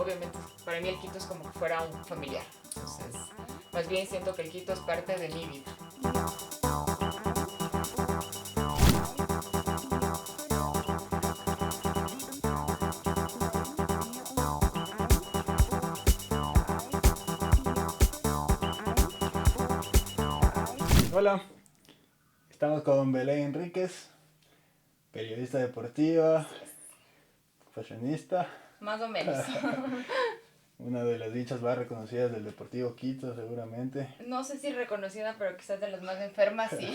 obviamente para mí el Quito es como que fuera un familiar. Entonces, más bien siento que el Quito es parte de mi vida. Hola, estamos con Belén Enríquez, periodista deportiva, Así es, fashionista, más o menos. una de las dichas más reconocidas del Deportivo Quito seguramente. No sé si reconocida, pero quizás de las más enfermas, sí.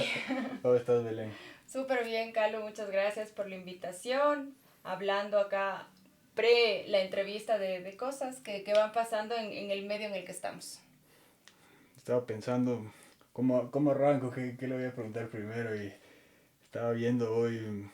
¿Cómo estás, Belén? Súper bien, Carlos, muchas gracias por la invitación. Hablando acá pre la entrevista de cosas que van pasando en el medio en el que estamos. Estaba pensando cómo arranco, qué le voy a preguntar primero y estaba viendo hoy,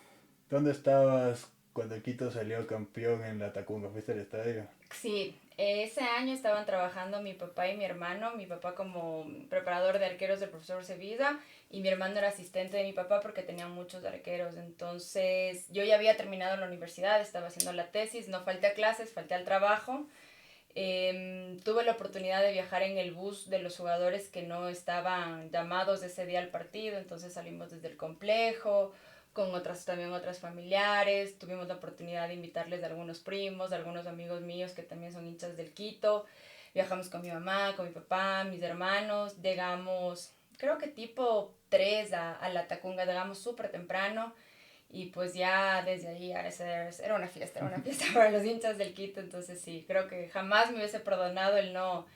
¿dónde estabas cuando el Quito salió campeón en la Tacunga? ¿Fuiste al estadio? Sí, ese año estaban trabajando mi papá y mi hermano, mi papá como preparador de arqueros del profesor Sevilla y mi hermano era asistente de mi papá porque tenía muchos arqueros. Entonces yo ya había terminado la universidad, estaba haciendo la tesis, no falté a clases, falté al trabajo. Tuve la oportunidad de viajar en el bus de los jugadores que no estaban llamados ese día al partido, entonces salimos desde el complejo, con también otras familiares, tuvimos la oportunidad de invitarles a algunos primos, a algunos amigos míos que también son hinchas del Quito, viajamos con mi mamá, con mi papá, mis hermanos, llegamos, creo que tipo 3 a la Tacunga, llegamos súper temprano, y pues ya desde ahí era era una fiesta para los hinchas del Quito, entonces sí, creo que jamás me hubiese perdonado el no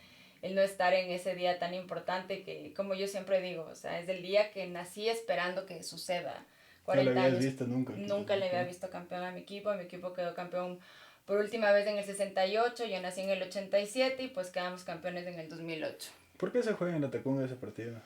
estar en ese día tan importante que, como yo siempre digo, o sea, es el día que nací esperando que suceda. No lo 40 habías años, visto nunca el Quito nunca le había campeón. visto campeón a mi equipo quedó campeón por última vez en el 68, yo nací en el 87 y pues quedamos campeones en el 2008. ¿Por qué se juega en la Tacunga ese partido?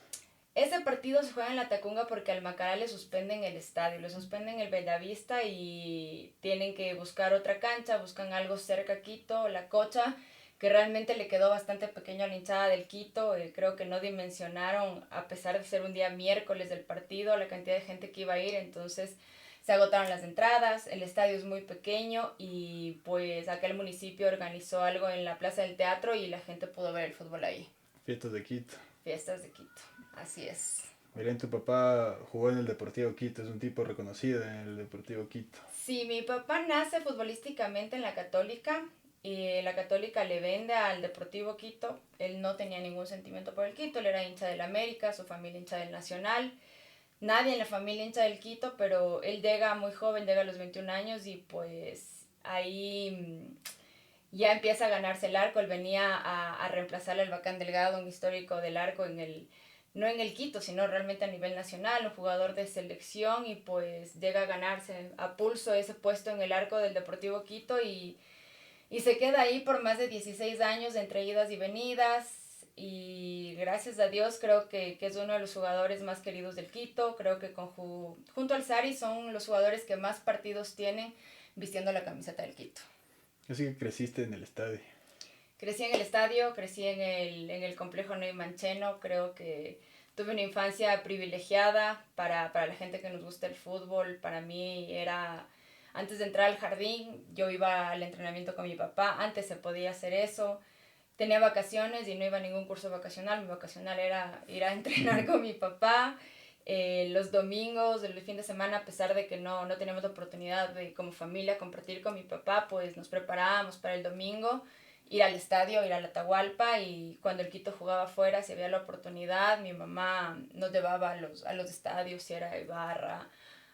Ese partido se juega en la Tacunga porque al Macará le suspenden el estadio, le suspenden el Bellavista y tienen que buscar otra cancha, buscan algo cerca a Quito, La Cocha, que realmente le quedó bastante pequeño a la hinchada del Quito, creo que no dimensionaron, a pesar de ser un día miércoles del partido, la cantidad de gente que iba a ir, entonces se agotaron las entradas, el estadio es muy pequeño y pues acá el municipio organizó algo en la Plaza del Teatro y la gente pudo ver el fútbol ahí. Fiestas de Quito. Fiestas de Quito, así es. Belén, tu papá jugó en el Deportivo Quito, es un tipo reconocido en el Deportivo Quito. Sí, mi papá nace futbolísticamente en la Católica y la Católica le vende al Deportivo Quito. Él no tenía ningún sentimiento por el Quito, él era hincha del América, su familia hincha del Nacional. Nadie en la familia hincha del Quito, pero él llega muy joven, llega a los 21 años y pues ahí ya empieza a ganarse el arco. Él venía a reemplazar al Bacán Delgado, un histórico del arco no en el Quito, sino realmente a nivel nacional, un jugador de selección y pues llega a ganarse a pulso ese puesto en el arco del Deportivo Quito y se queda ahí por más de 16 años entre idas y venidas y gracias a Dios creo que es uno de los jugadores más queridos del Quito, creo que junto al Sari son los jugadores que más partidos tienen vistiendo la camiseta del Quito. Así que creciste en el estadio. Crecí en el estadio, crecí en el complejo Ney Mancheno, creo que tuve una infancia privilegiada para la gente que nos gusta el fútbol. Para mí era, antes de entrar al jardín, yo iba al entrenamiento con mi papá, antes se podía hacer eso. Tenía vacaciones y no iba a ningún curso vacacional, mi vacacional era ir a entrenar con mi papá. Los domingos, el fin de semana, a pesar de que no teníamos la oportunidad de como familia compartir con mi papá, pues nos preparábamos para el domingo, ir al estadio, ir a la Atahualpa y cuando el Quito jugaba afuera, si había la oportunidad, mi mamá nos llevaba a los estadios, si era Ibarra,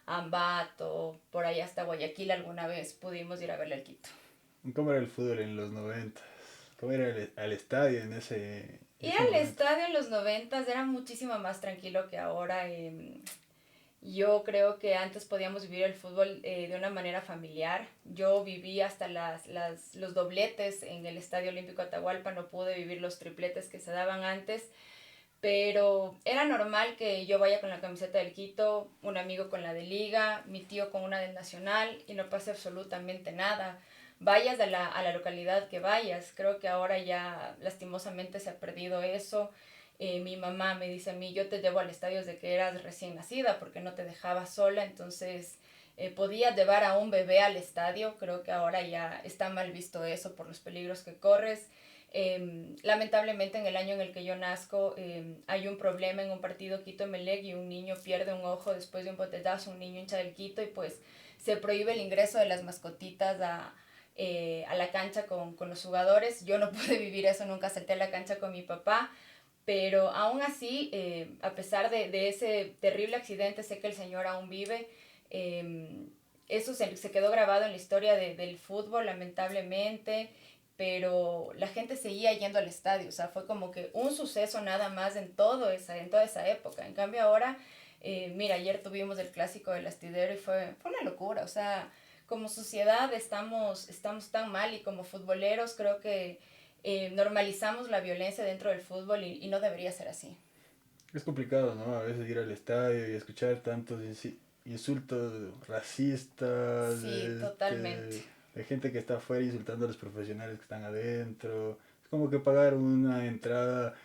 Ambato, por ahí hasta Guayaquil alguna vez pudimos ir a verle al Quito. ¿Cómo era el fútbol en los 90? ¿Cómo era al estadio en Ir ese al momento? estadio en los 90 era muchísimo más tranquilo que ahora. Yo creo que antes podíamos vivir el fútbol de una manera familiar. Yo viví hasta los dobletes en el Estadio Olímpico Atahualpa, no pude vivir los tripletes que se daban antes, pero era normal que yo vaya con la camiseta del Quito, un amigo con la de Liga, mi tío con una del Nacional y no pase absolutamente nada. Vayas a la localidad que vayas, creo que ahora ya lastimosamente se ha perdido eso. Mi mamá me dice a mí, yo te llevo al estadio desde que eras recién nacida porque no te dejaba sola, entonces podías llevar a un bebé al estadio. Creo que ahora ya está mal visto eso por los peligros que corres. Lamentablemente en el año en el que yo nazco hay un problema en un partido Quito-Emelec y un niño pierde un ojo después de un botellazo, un niño hincha del Quito, y pues se prohíbe el ingreso de las mascotitas a la cancha con los jugadores. Yo no pude vivir eso, nunca salté a la cancha con mi papá, pero aún así, a pesar de ese terrible accidente, sé que el señor aún vive. Eso se quedó grabado en la historia del fútbol, lamentablemente, pero la gente seguía yendo al estadio. O sea, fue como que un suceso nada más en toda esa época. En cambio ahora, mira, ayer tuvimos el clásico del Astudero y fue una locura. O sea, como sociedad estamos tan mal, y como futboleros creo que normalizamos la violencia dentro del fútbol, y no debería ser así. Es complicado, ¿no? A veces ir al estadio y escuchar tantos insultos racistas, Sí, totalmente. de gente que está afuera insultando a los profesionales que están adentro. Es como que pagar una entrada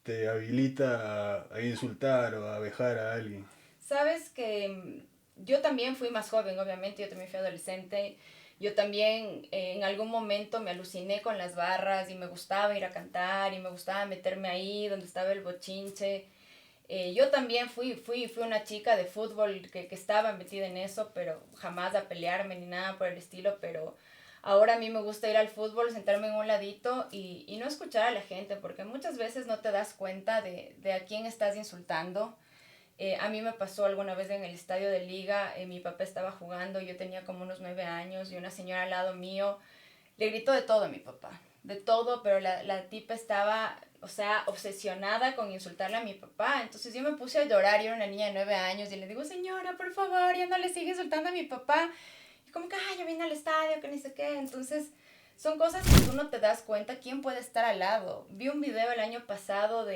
te habilita a insultar o a vejar a alguien. Sabes que yo también fui más joven, obviamente, yo también fui adolescente. Yo también en algún momento me aluciné con las barras y me gustaba ir a cantar y me gustaba meterme ahí donde estaba el bochinche. Yo también fui una chica de fútbol que estaba metida en eso, pero jamás a pelearme ni nada por el estilo. Pero ahora a mí me gusta ir al fútbol, sentarme en un ladito y no escuchar a la gente, porque muchas veces no te das cuenta de a quién estás insultando. A mí me pasó alguna vez en el estadio de Liga. Mi papá estaba jugando, yo tenía como unos 9 años, y una señora al lado mío le gritó de todo a mi papá, de todo, pero la tipa estaba, o sea, obsesionada con insultarle a mi papá. Entonces yo me puse a llorar, yo era una niña de 9 años, y le digo, señora, por favor, ya no le sigue insultando a mi papá. Y como que, yo vine al estadio, que ni sé qué. Entonces son cosas que tú no te das cuenta quién puede estar al lado. Vi un video el año pasado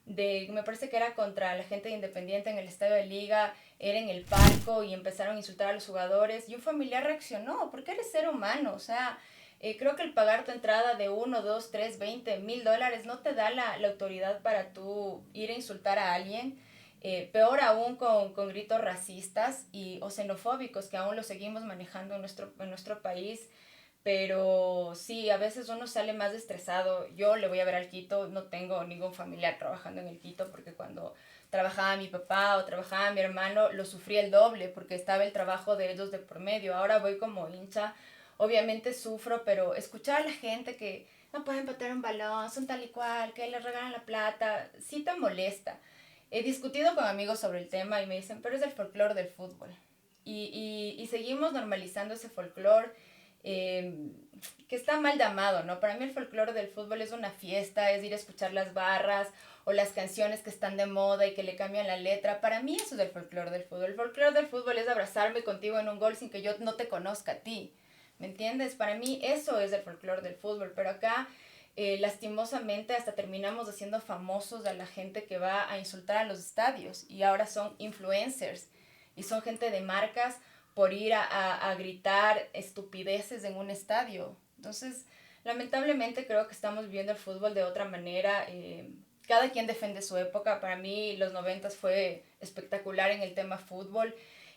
me parece que era contra la gente de Independiente en el estadio de Liga, era en el palco y empezaron a insultar a los jugadores, y un familiar reaccionó, porque eres ser humano. O sea, creo que el pagar tu entrada de 1, 2, 3, 20 mil dólares no te da la autoridad para tú ir a insultar a alguien. Peor aún con gritos racistas o xenofóbicos, que aún lo seguimos manejando en nuestro país. Pero sí, a veces uno sale más estresado. Yo le voy a ver al Quito, no tengo ningún familiar trabajando en el Quito, porque cuando trabajaba mi papá o trabajaba mi hermano, lo sufría el doble porque estaba el trabajo de ellos de por medio. Ahora voy como hincha, obviamente sufro, pero escuchar a la gente que no pueden patear un balón, son tal y cual, que les regalan la plata, sí te molesta. He discutido con amigos sobre el tema y me dicen, pero es el folclore del fútbol. Y seguimos normalizando ese folclore, eh, que está mal llamado, ¿no? Para mí el folclore del fútbol es una fiesta, es ir a escuchar las barras o las canciones que están de moda y que le cambian la letra. Para mí eso es el folclore del fútbol. El folclore del fútbol es abrazarme contigo en un gol sin que yo no te conozca a ti. ¿Me entiendes? Para mí eso es el folclore del fútbol. Pero acá, lastimosamente, hasta terminamos haciendo famosos a la gente que va a insultar a los estadios, y ahora son influencers y son gente de marcas por ir a gritar estupideces en un estadio. Entonces, lamentablemente creo que estamos viviendo el fútbol de otra manera. Cada quien defiende su época. Para mí los noventas fue espectacular en el tema fútbol.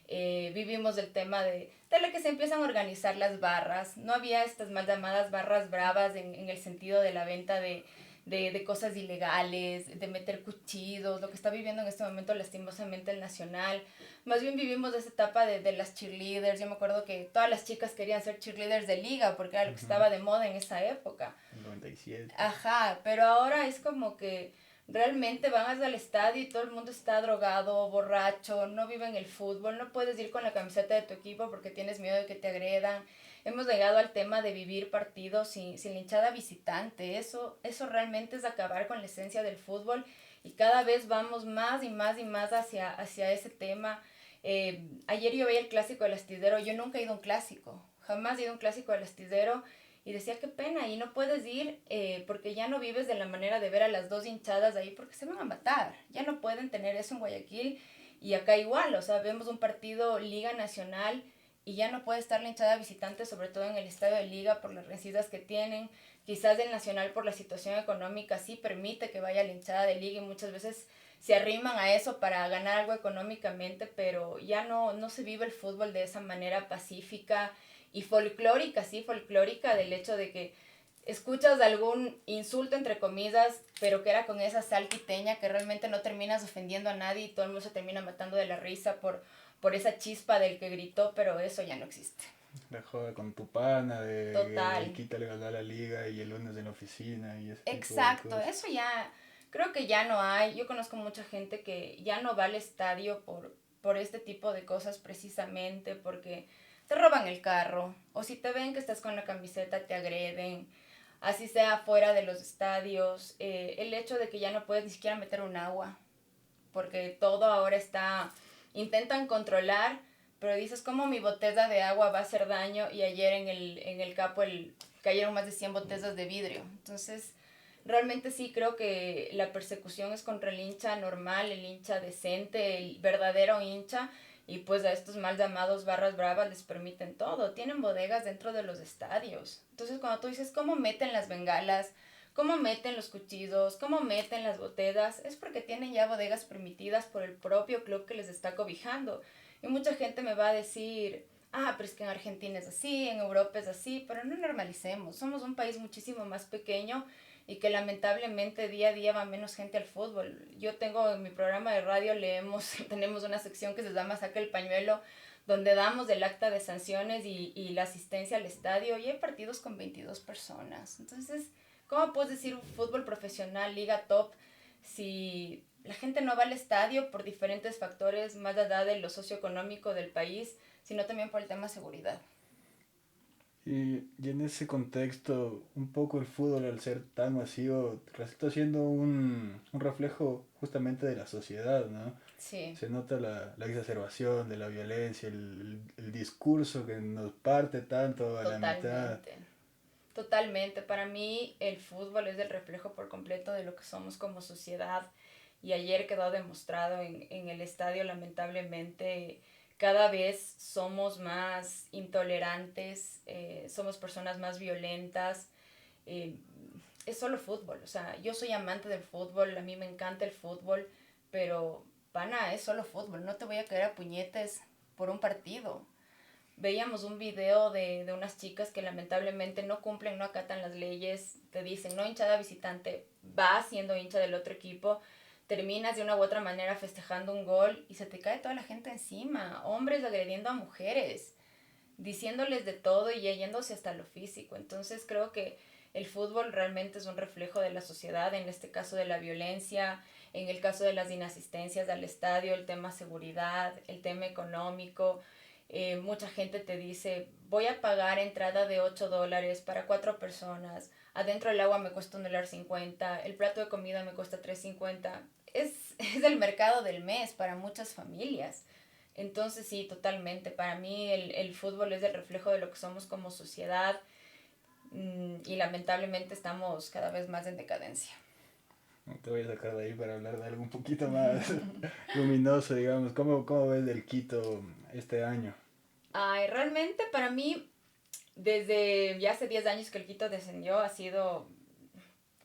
Vivimos el tema de lo que se empiezan a organizar las barras. No había estas mal llamadas barras bravas en el sentido de la venta de cosas ilegales, de meter cuchillos, lo que está viviendo en este momento lastimosamente el Nacional. Más bien vivimos esa etapa de las cheerleaders. Yo me acuerdo que todas las chicas querían ser cheerleaders de Liga porque era lo que estaba de moda en esa época. El 97. Ajá, pero ahora es como que realmente van al estadio y todo el mundo está drogado, borracho, no viven el fútbol, no puedes ir con la camiseta de tu equipo porque tienes miedo de que te agredan. Hemos llegado al tema de vivir partidos sin la hinchada visitante. Eso realmente es acabar con la esencia del fútbol, y cada vez vamos más y más y más hacia ese tema. Ayer yo veía el clásico del Astudero. Yo nunca he ido a un clásico, jamás he ido a un clásico del Astudero, y decía qué pena, y no puedes ir porque ya no vives de la manera de ver a las dos hinchadas ahí, porque se van a matar. Ya no pueden tener eso en Guayaquil, y acá igual. O sea, vemos un partido Liga Nacional y ya no puede estar la hinchada visitante, sobre todo en el estadio de Liga por las rencidas que tienen. Quizás el Nacional por la situación económica sí permite que vaya la hinchada de Liga y muchas veces se arriman a eso para ganar algo económicamente, pero ya no se vive el fútbol de esa manera pacífica y folclórica, sí, folclórica, del hecho de que escuchas algún insulto entre comillas, pero que era con esa sal quiteña que realmente no terminas ofendiendo a nadie y todo el mundo se termina matando de la risa por esa chispa del que gritó, pero eso ya no existe. La joda con tu pana de Total. el Quito le ganó a la liga y el lunes en la oficina y ese tipo de Exacto, cosas. eso ya, creo que ya no hay. Yo conozco mucha gente que ya no va al estadio por este tipo de cosas precisamente, porque te roban el carro, o si te ven que estás con la camiseta te agreden, así sea fuera de los estadios, el hecho de que ya no puedes ni siquiera meter un agua, porque todo ahora está, intentan controlar, pero dices, ¿cómo mi botella de agua va a hacer daño? Y ayer en el Capo cayeron más de 100 botellas de vidrio. Entonces, realmente sí creo que la persecución es contra el hincha normal, el hincha decente, el verdadero hincha, y pues a estos mal llamados barras bravas les permiten todo. Tienen bodegas dentro de los estadios. Entonces, cuando tú dices, ¿cómo meten las bengalas? ¿Cómo meten los cuchillos? ¿Cómo meten las botellas? Es porque tienen ya bodegas permitidas por el propio club que les está cobijando. Y mucha gente me va a decir, ah, pero es que en Argentina es así, en Europa es así, pero no normalicemos. Somos un país muchísimo más pequeño y que lamentablemente día a día va menos gente al fútbol. Yo tengo en mi programa de radio, tenemos una sección que se llama Saca el Pañuelo, donde damos el acta de sanciones y la asistencia al estadio, y hay partidos con 22 personas. Entonces, ¿cómo puedes decir un fútbol profesional, liga top, si la gente no va al estadio por diferentes factores, más allá de lo socioeconómico del país, sino también por el tema seguridad? Y en ese contexto, un poco el fútbol al ser tan masivo resulta siendo un reflejo justamente de la sociedad, ¿no? Sí, Se nota la exacerbación de la violencia, el discurso que nos parte tanto a la mitad. totalmente. Totalmente. Para mí el fútbol es el reflejo por completo de lo que somos como sociedad. Y ayer quedó demostrado en el estadio, lamentablemente, cada vez somos más intolerantes, somos personas más violentas. eh, es solo fútbol, o sea, yo soy amante del fútbol, a mí me encanta el fútbol, pero, pana, es solo fútbol, no te voy a caer a puñetes por un partido. Veíamos un video de unas chicas que lamentablemente no cumplen, no acatan las leyes, te dicen no hinchada visitante, vas siendo hincha del otro equipo, terminas de una u otra manera festejando un gol y se te cae toda la gente encima, hombres agrediendo a mujeres, diciéndoles de todo y yéndose hasta lo físico. Entonces creo que el fútbol realmente es un reflejo de la sociedad, en este caso de la violencia, en el caso de las inasistencias al estadio, el tema seguridad, el tema económico. Mucha gente te dice, voy a pagar entrada de $8 para 4 personas, adentro el agua me cuesta $1.50, el plato de comida me cuesta $3.50. Es el mercado del mes para muchas familias. Entonces sí, totalmente. Para mí el fútbol es el reflejo de lo que somos como sociedad, y lamentablemente estamos cada vez más en decadencia. No te voy a sacar de ahí para hablar de algo un poquito más luminoso, digamos. ¿Cómo ves del Quito este año? Ay, realmente para mí, desde ya hace 10 años que el Quito descendió, ha sido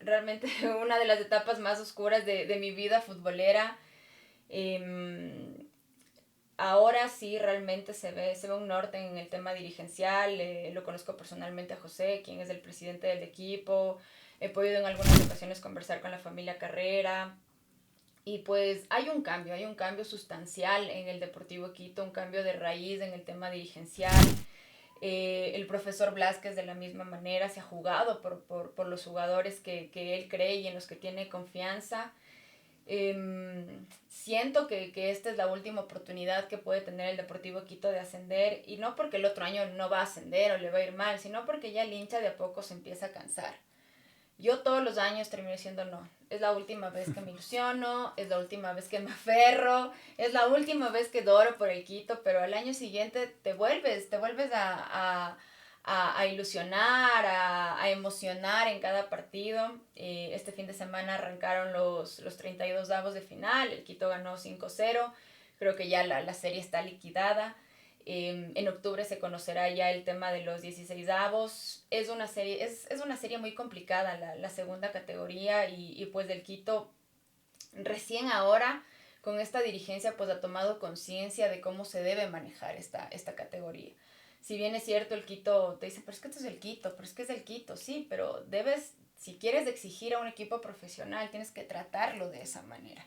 realmente una de las etapas más oscuras de mi vida futbolera. Eh, Ahora sí realmente se ve un norte en el tema dirigencial. Lo conozco personalmente a José, quien es el presidente del equipo. He podido en algunas ocasiones conversar con la familia Carrera. Y pues hay un cambio sustancial en el Deportivo Quito, un cambio de raíz en el tema dirigencial. El profesor Blasquez de la misma manera se ha jugado por los jugadores que él cree y en los que tiene confianza. Siento que esta es la última oportunidad que puede tener el Deportivo Quito de ascender, y no porque el otro año no va a ascender o le va a ir mal, sino porque ya el hincha de a poco se empieza a cansar. Yo todos los años termino diciendo no, es la última vez que me ilusiono, es la última vez que me aferro, es la última vez que doro por el Quito, pero al año siguiente te vuelves a ilusionar, a emocionar en cada partido. Este fin de semana arrancaron los 32 avos de final, el Quito ganó 5-0, creo que ya la serie está liquidada. En octubre se conocerá ya el tema de los 16avos. Es una serie muy complicada, la segunda categoría, y pues del Quito recién ahora con esta dirigencia pues ha tomado conciencia de cómo se debe manejar esta categoría. Si bien es cierto, el Quito te dice, pero es que esto es el Quito, pero es que es el Quito, sí, pero debes, si quieres exigir a un equipo profesional, tienes que tratarlo de esa manera.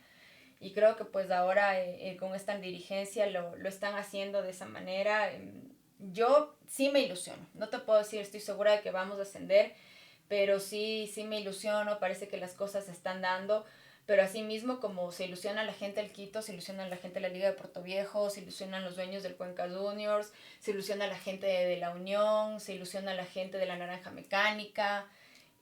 Y creo que pues ahora con esta dirigencia lo están haciendo de esa manera. Yo sí me ilusiono, no te puedo decir, estoy segura de que vamos a ascender, pero sí me ilusiono, parece que las cosas se están dando, pero así mismo como se ilusiona la gente del Quito, se ilusiona la gente de la Liga de Puerto Viejo, se ilusionan los dueños del Cuenca Juniors, se ilusiona la gente de la Unión, se ilusiona la gente de la Naranja Mecánica,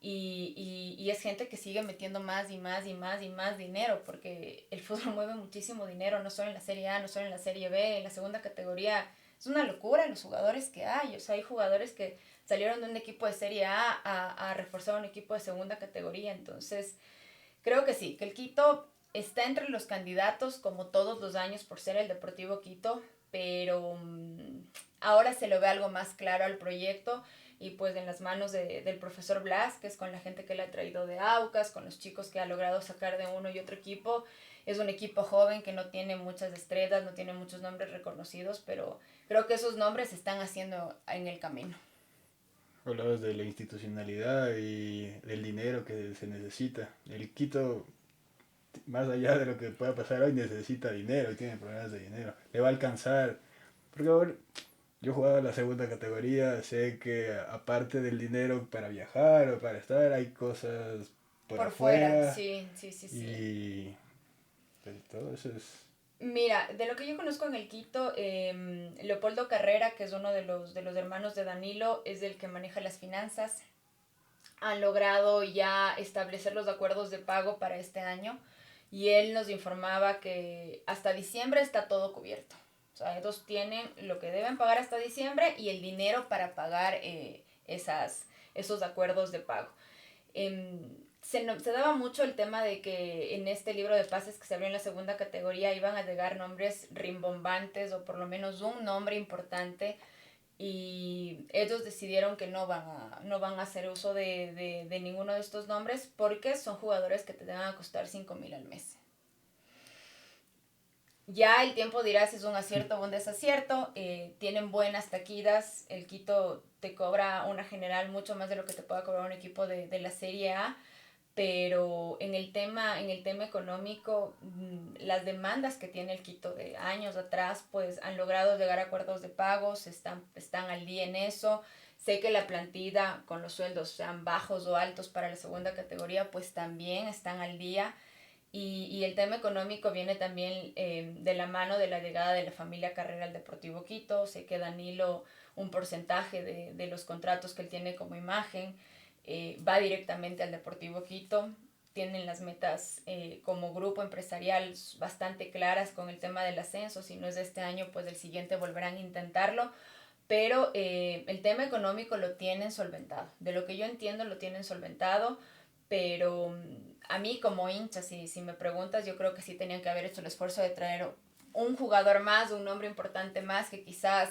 y es gente que sigue metiendo más y más y más y más dinero, porque el fútbol mueve muchísimo dinero, no solo en la Serie A, no solo en la Serie B, en la segunda categoría. Es una locura los jugadores que hay, o sea, hay jugadores que salieron de un equipo de Serie A reforzar un equipo de segunda categoría. Entonces, creo que sí, que el Quito está entre los candidatos como todos los años por ser el Deportivo Quito, pero ahora se lo ve algo más claro al proyecto y pues en las manos del profesor Blas, que es con la gente que le ha traído de Aucas, con los chicos que ha logrado sacar de uno y otro equipo. Es un equipo joven que no tiene muchas estrellas, no tiene muchos nombres reconocidos, pero creo que esos nombres se están haciendo en el camino. Hablabas de la institucionalidad y del dinero que se necesita. El Quito, más allá de lo que pueda pasar hoy, necesita dinero y tiene problemas de dinero. Le va a alcanzar. Porque ahora yo jugaba la segunda categoría, sé que aparte del dinero para viajar o para estar, hay cosas por Por fuera, afuera sí. y pues, todo eso es... Mira, de lo que yo conozco en el Quito, Leopoldo Carrera, que es uno de los hermanos de Danilo, es el que maneja las finanzas. Han logrado ya establecer los acuerdos de pago para este año y él nos informaba que hasta diciembre está todo cubierto. O sea, ellos tienen lo que deben pagar hasta diciembre y el dinero para pagar esos acuerdos de pago. Se daba mucho el tema de que en este libro de pases que se abrió en la segunda categoría iban a llegar nombres rimbombantes o por lo menos un nombre importante, y ellos decidieron que no van a hacer uso de ninguno de estos nombres porque son jugadores que te van a costar 5,000 al mes. Ya el tiempo dirá si es un acierto o un desacierto. Tienen buenas taquidas. El Quito te cobra una general mucho más de lo que te pueda cobrar un equipo de la Serie A, pero en el tema económico, las demandas que tiene el Quito de años atrás, pues han logrado llegar a acuerdos de pagos, están al día en eso. Sé que la plantilla, con los sueldos sean bajos o altos para la segunda categoría, pues también están al día. Y el tema económico viene también de la mano de la llegada de la familia Carrera al Deportivo Quito. Sé que Danilo, un porcentaje de los contratos que él tiene como imagen, va directamente al Deportivo Quito. Tienen las metas como grupo empresarial bastante claras con el tema del ascenso. Si no es de este año, pues del siguiente volverán a intentarlo. Pero el tema económico lo tienen solventado. De lo que yo entiendo, lo tienen solventado. Pero a mí como hincha, si me preguntas, yo creo que sí tenían que haber hecho el esfuerzo de traer un jugador más, un nombre importante más, que quizás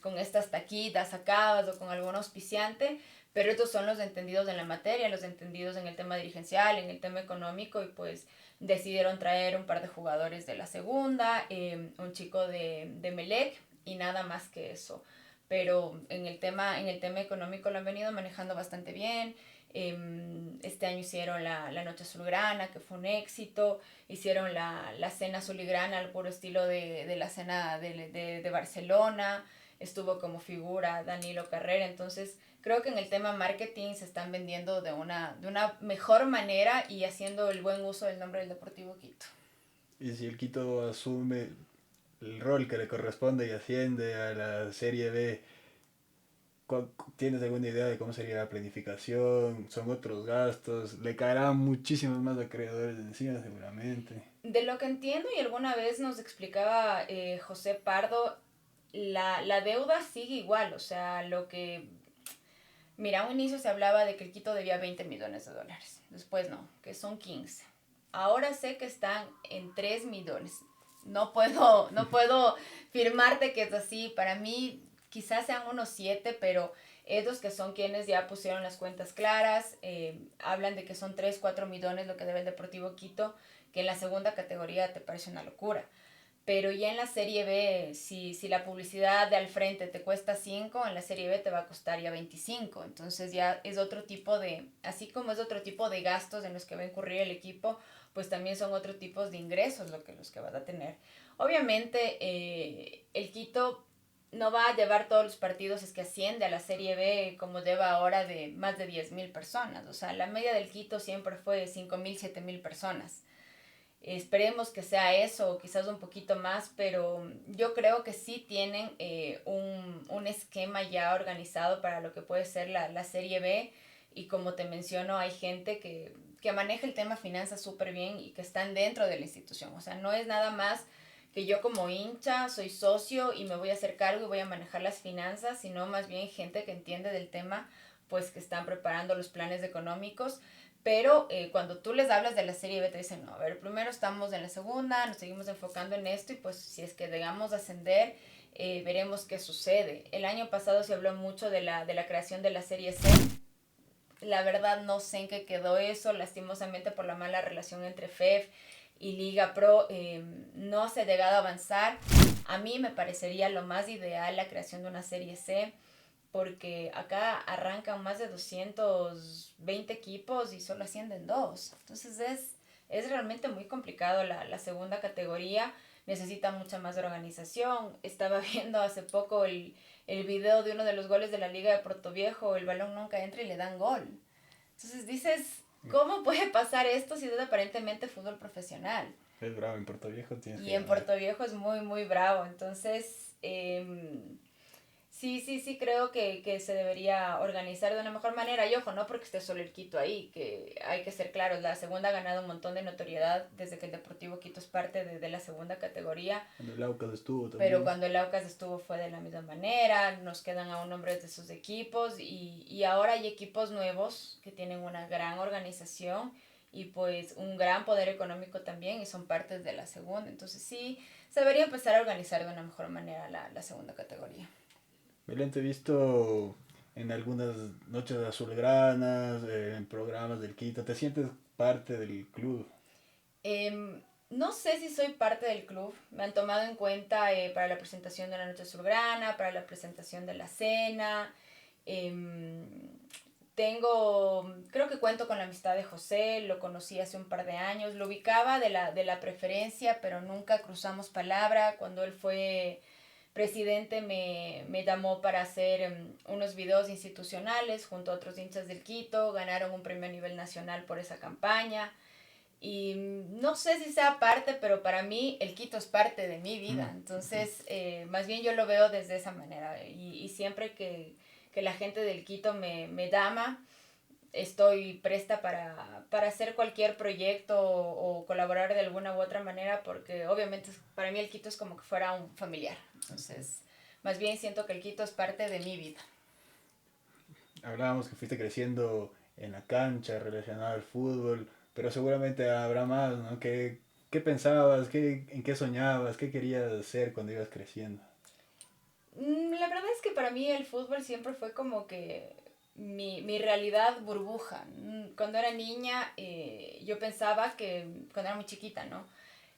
con estas taquitas acabas o con algún auspiciante, pero estos son los entendidos en la materia, los entendidos en el tema dirigencial, en el tema económico, y pues decidieron traer un par de jugadores de la segunda, un chico de Melec y nada más que eso. Pero en el tema económico lo han venido manejando bastante bien. Este año hicieron la Noche Azulgrana, que fue un éxito. Hicieron la cena azulgrana al puro estilo de la cena de Barcelona. Estuvo como figura Danilo Carrera. Entonces, creo que en el tema marketing se están vendiendo de una mejor manera y haciendo el buen uso del nombre del Deportivo Quito. Y si el Quito asume el rol que le corresponde y asciende a la Serie B, ¿tienes alguna idea de cómo sería la planificación? ¿Son otros gastos? ¿Le caerán muchísimos más acreedores de encima seguramente? De lo que entiendo y alguna vez nos explicaba José Pardo, la deuda sigue igual. O sea, mira, a un inicio se hablaba de que el Quito debía 20 millones de dólares. Después no, que son 15. Ahora sé que están en 3 millones. no puedo firmarte que es así. Para mí quizás sean unos 7, pero ellos que son quienes ya pusieron las cuentas claras, hablan de que son 3, 4 millones lo que debe el Deportivo Quito, que en la segunda categoría te parece una locura. Pero ya en la Serie B, si la publicidad de al frente te cuesta 5, en la Serie B te va a costar ya 25. Entonces ya es otro tipo de, así como es otro tipo de gastos en los que va a incurrir el equipo, pues también son otro tipos de ingresos los que vas a tener. Obviamente el Quito no va a llevar todos los partidos, es que asciende a la Serie B como lleva ahora de más de 10.000 personas. O sea, la media del Quito siempre fue 5.000, 7.000 personas. Esperemos que sea eso o quizás un poquito más, pero yo creo que sí tienen un esquema ya organizado para lo que puede ser la Serie B, y como te menciono, hay gente que maneja el tema finanzas súper bien y que están dentro de la institución. O sea, no es nada más que yo como hincha soy socio y me voy a hacer cargo y voy a manejar las finanzas, sino más bien gente que entiende del tema, pues que están preparando los planes económicos. Pero cuando tú les hablas de la Serie B te dicen, no, a ver, primero estamos en la segunda, nos seguimos enfocando en esto y pues si es que llegamos a ascender, veremos qué sucede. El año pasado se habló mucho de la creación de la Serie C. La verdad no sé en qué quedó eso, lastimosamente por la mala relación entre FEF y Liga Pro no se ha llegado a avanzar. A mí me parecería lo más ideal la creación de una Serie C, porque acá arrancan más de 220 equipos y solo ascienden 2. Entonces es realmente muy complicado la segunda categoría, necesita mucha más organización. Estaba viendo hace poco el video de uno de los goles de la Liga de Portoviejo, el balón nunca entra y le dan gol. Entonces dices, ¿cómo puede pasar esto si es aparentemente fútbol profesional? Es bravo, en Puerto Viejo tienes Y que en ganar. Puerto Viejo es muy, muy bravo. Entonces, sí creo que se debería organizar de una mejor manera. Y ojo, no porque esté solo el Quito ahí, que hay que ser claros, la segunda ha ganado un montón de notoriedad desde que el Deportivo Quito es parte de la segunda categoría. Cuando el Aucas estuvo Pero también. cuando el Aucas estuvo fue de la misma manera, nos quedan aún nombres de sus equipos y ahora hay equipos nuevos que tienen una gran organización y pues un gran poder económico también y son partes de la segunda. Entonces sí, se debería empezar a organizar de una mejor manera la segunda categoría. Belén, te he visto en algunas noches azulgranas, en programas del Quito. ¿Te sientes parte del club? No sé si soy parte del club. Me han tomado en cuenta para la presentación de la Noche Azulgrana, para la presentación de la cena. Em, creo que cuento con la amistad de José, lo conocí hace un par de años, lo ubicaba de la preferencia, pero nunca cruzamos palabra. Cuando él fue presidente me llamó para hacer unos videos institucionales junto a otros hinchas del Quito, ganaron un premio a nivel nacional por esa campaña. Y no sé si sea parte, pero para mí el Quito es parte de mi vida. Entonces, más bien yo lo veo desde esa manera. Y siempre que la gente del Quito me llama, estoy presta para hacer cualquier proyecto o colaborar de alguna u otra manera, porque obviamente para mí el Quito es como que fuera un familiar. Entonces, más bien siento que el Quito es parte de mi vida. Hablábamos que fuiste creciendo en la cancha relacionado al fútbol, pero seguramente habrá más, ¿no? ¿Qué pensabas? ¿En qué soñabas? ¿Qué querías hacer cuando ibas creciendo? La verdad es que para mí el fútbol siempre fue como que mi realidad burbuja. Cuando era niña, yo pensaba que, cuando era muy chiquita, ¿no?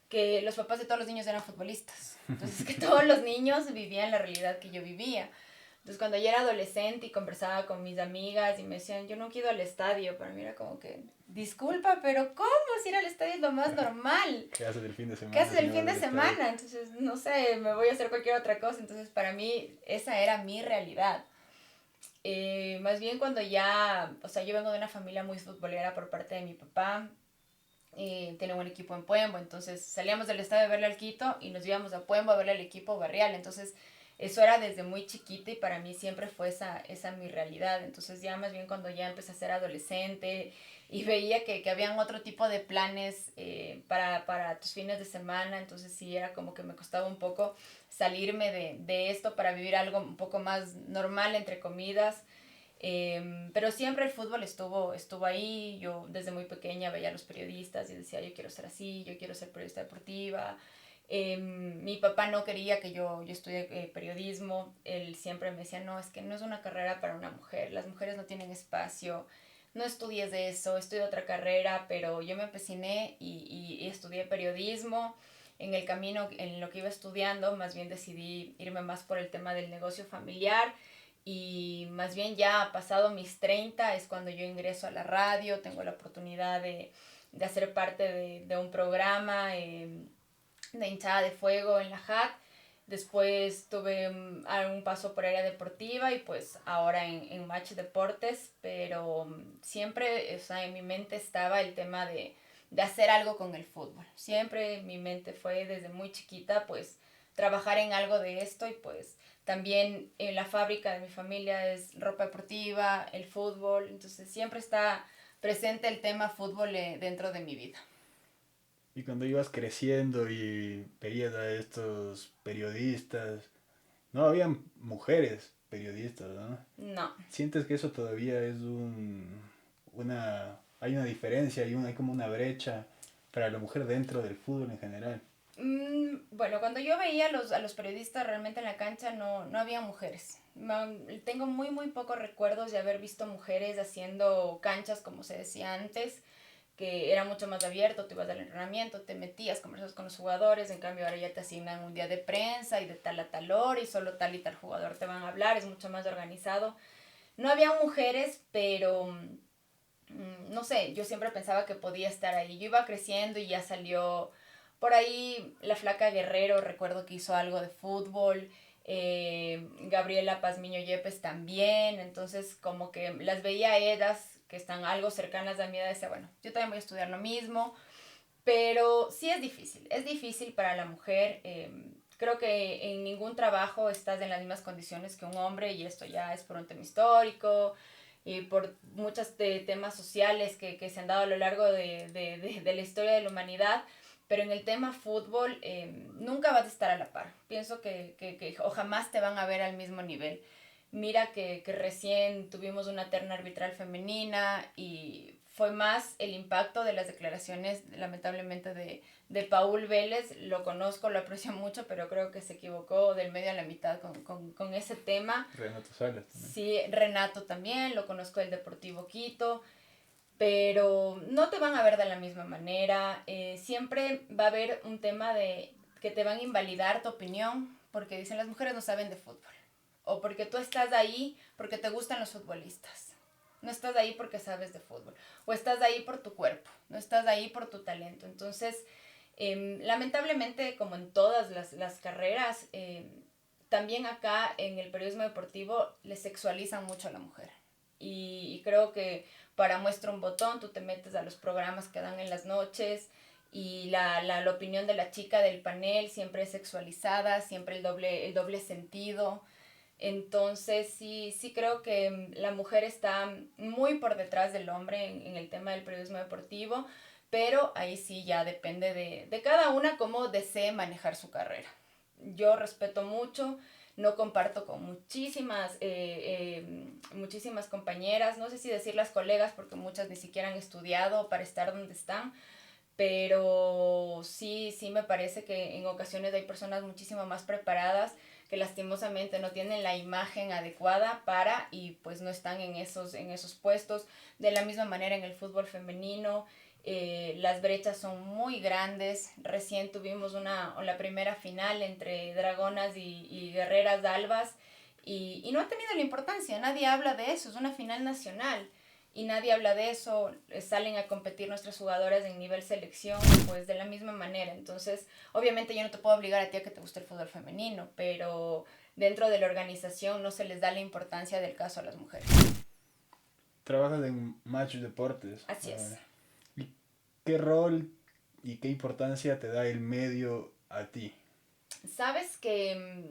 Que los papás de todos los niños eran futbolistas. Entonces, que todos los niños vivían la realidad que yo vivía. Entonces, cuando yo era adolescente y conversaba con mis amigas y me decían, yo nunca he ido al estadio, para mí era como que, disculpa, pero ¿cómo? Si ir al estadio es lo más normal. ¿Qué haces el fin de ¿Qué semana haces si el no fin vas de al estadio? semana? Entonces, no sé, me voy a hacer cualquier otra cosa. Entonces, para mí, esa era mi realidad. Más bien cuando ya, o sea, yo vengo de una familia muy futbolera por parte de mi papá. Tiene un equipo en Puembo, entonces salíamos del estadio a verle al Quito y nos íbamos a Puembo a verle al equipo barrial. Entonces, eso era desde muy chiquita y para mí siempre fue esa mi realidad. Entonces, ya más bien cuando ya empecé a ser adolescente y veía que habían otro tipo de planes para tus fines de semana, entonces sí era como que me costaba un poco salirme de esto para vivir algo un poco más normal, entre comidas. Pero siempre el fútbol estuvo ahí. Yo desde muy pequeña veía a los periodistas y decía, yo quiero ser así, yo quiero ser periodista deportiva. Mi papá no quería que yo estudie periodismo. Él siempre me decía, no, es que no es una carrera para una mujer. Las mujeres no tienen espacio. No estudies de eso, estudia otra carrera. Pero yo me empeciné y estudié periodismo. En el camino, en lo que iba estudiando, más bien decidí irme más por el tema del negocio familiar. Y más bien ya pasado mis 30 es cuando yo ingreso a la radio. Tengo la oportunidad de hacer parte de un programa de hinchada de fuego en la JAT. Después tuve un paso por área deportiva y pues ahora en Match Deportes, pero siempre, o sea, en mi mente estaba el tema de hacer algo con el fútbol. Siempre mi mente fue desde muy chiquita pues trabajar en algo de esto y pues también en la fábrica de mi familia es ropa deportiva, el fútbol, entonces siempre está presente el tema fútbol dentro de mi vida. Y cuando ibas creciendo y veías a estos periodistas, no habían mujeres periodistas, ¿no? No. ¿Sientes que eso todavía es hay una diferencia, hay como una brecha para la mujer dentro del fútbol en general? Bueno, cuando yo veía a los periodistas realmente en la cancha no había mujeres. Tengo muy pocos recuerdos de haber visto mujeres haciendo canchas como se decía antes, que era mucho más abierto, tú ibas al entrenamiento, te metías, conversabas con los jugadores, en cambio ahora ya te asignan un día de prensa y de tal a tal hora y solo tal y tal jugador te van a hablar, es mucho más organizado. No había mujeres, pero no sé, yo siempre pensaba que podía estar ahí. Yo iba creciendo y ya salió por ahí la flaca Guerrero, recuerdo que hizo algo de fútbol, Gabriela Pazmiño Yepes también, entonces como que las veía a ellas que están algo cercanas a mi edad, decía, bueno, yo también voy a estudiar lo mismo, pero sí es difícil para la mujer. Creo que en ningún trabajo estás en las mismas condiciones que un hombre y esto ya es por un tema histórico y por muchos temas sociales que se han dado a lo largo de la historia de la humanidad. Pero en el tema fútbol nunca vas a estar a la par. Pienso que o jamás te van a ver al mismo nivel. Mira que recién tuvimos una terna arbitral femenina y fue más el impacto de las declaraciones, lamentablemente, de Paul Vélez. Lo conozco, lo aprecio mucho, pero creo que se equivocó del medio a la mitad con ese tema. Renato Salas también. Sí, Renato también, lo conozco del Deportivo Quito, pero no te van a ver de la misma manera. Siempre va a haber un tema de que te van a invalidar tu opinión porque dicen las mujeres no saben de fútbol o porque tú estás ahí porque te gustan los futbolistas. No estás ahí porque sabes de fútbol. O estás ahí por tu cuerpo. No estás ahí por tu talento. Entonces, lamentablemente, como en todas las carreras, también acá en el periodismo deportivo le sexualizan mucho a la mujer. Y creo que para muestra un botón, tú te metes a los programas que dan en las noches y la opinión de la chica del panel siempre es sexualizada, siempre el doble sentido. Entonces sí creo que la mujer está muy por detrás del hombre en el tema del periodismo deportivo, pero ahí sí ya depende de cada una cómo desee manejar su carrera. Yo respeto mucho, no comparto con muchísimas compañeras, no sé si decir las colegas porque muchas ni siquiera han estudiado para estar donde están, pero sí me parece que en ocasiones hay personas muchísimo más preparadas que lastimosamente no tienen la imagen adecuada para y pues no están en esos puestos. De la misma manera en el fútbol femenino, las brechas son muy grandes. Recién tuvimos la primera final entre Dragonas y Guerreras Albas y no ha tenido la importancia, nadie habla de eso, es una final nacional y nadie habla de eso, salen a competir nuestras jugadoras en nivel selección, pues de la misma manera. Entonces, obviamente yo no te puedo obligar a ti a que te guste el fútbol femenino, pero dentro de la organización no se les da la importancia del caso a las mujeres. Trabajas en Match Deportes. Así es. ¿Y qué rol y qué importancia te da el medio a ti? Sabes que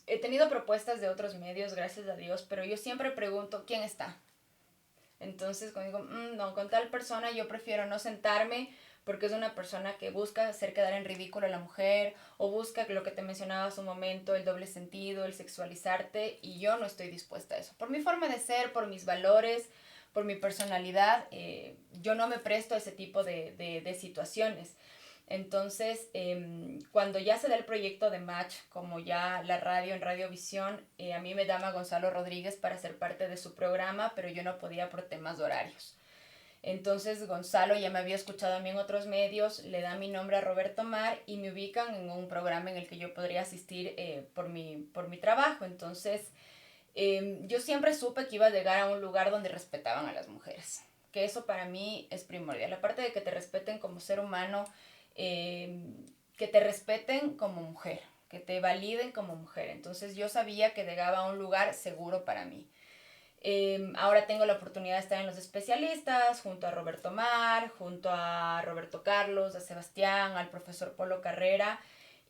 he tenido propuestas de otros medios, gracias a Dios, pero yo siempre pregunto, ¿quién está? Entonces, cuando digo, no, con tal persona yo prefiero no sentarme porque es una persona que busca hacer quedar en ridículo a la mujer o busca lo que te mencionaba hace un momento, el doble sentido, el sexualizarte y yo no estoy dispuesta a eso. Por mi forma de ser, por mis valores, por mi personalidad, yo no me presto a ese tipo de situaciones. Entonces, cuando ya se da el proyecto de Match, como ya la radio en Radiovisión, a mí me llama Gonzalo Rodríguez para ser parte de su programa, pero yo no podía por temas de horarios. Entonces Gonzalo ya me había escuchado a mí en otros medios, le da mi nombre a Roberto Mar y me ubican en un programa en el que yo podría asistir por mi trabajo. Entonces yo siempre supe que iba a llegar a un lugar donde respetaban a las mujeres, que eso para mí es primordial. Aparte de que te respeten como ser humano, eh, que te respeten como mujer, que te validen como mujer. Entonces yo sabía que llegaba a un lugar seguro para mí. Ahora tengo la oportunidad de estar en los especialistas, junto a Roberto Mar, junto a Roberto Carlos, a Sebastián, al profesor Polo Carrera,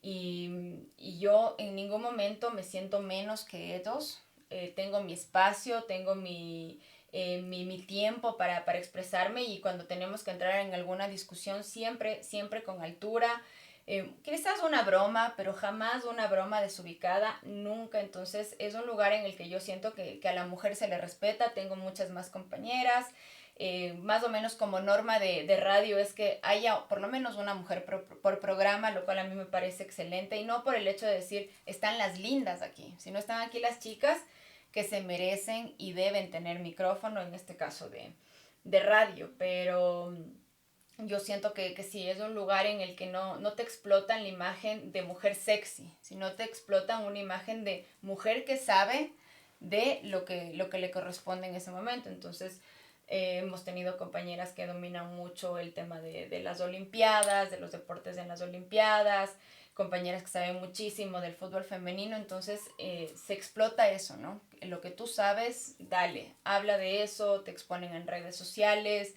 y yo en ningún momento me siento menos que ellos. Tengo mi espacio, tengo mi tiempo para expresarme, y cuando tenemos que entrar en alguna discusión, siempre con altura. Quizás una broma, pero jamás una broma desubicada, nunca. Entonces es un lugar en el que yo siento que a la mujer se le respeta. Tengo muchas más compañeras. Más o menos como norma de radio es que haya por lo menos una mujer por programa, lo cual a mí me parece excelente, y no por el hecho de decir están las lindas aquí, sino están aquí las chicas que se merecen y deben tener micrófono, en este caso de radio. Pero yo siento que sí, es un lugar en el que no te explotan la imagen de mujer sexy, sino te explotan una imagen de mujer que sabe de lo que le corresponde en ese momento. Entonces, hemos tenido compañeras que dominan mucho el tema de las olimpiadas, de los deportes en las olimpiadas, compañeras que saben muchísimo del fútbol femenino. Entonces se explota eso, ¿no? Lo que tú sabes, dale, habla de eso, te exponen en redes sociales,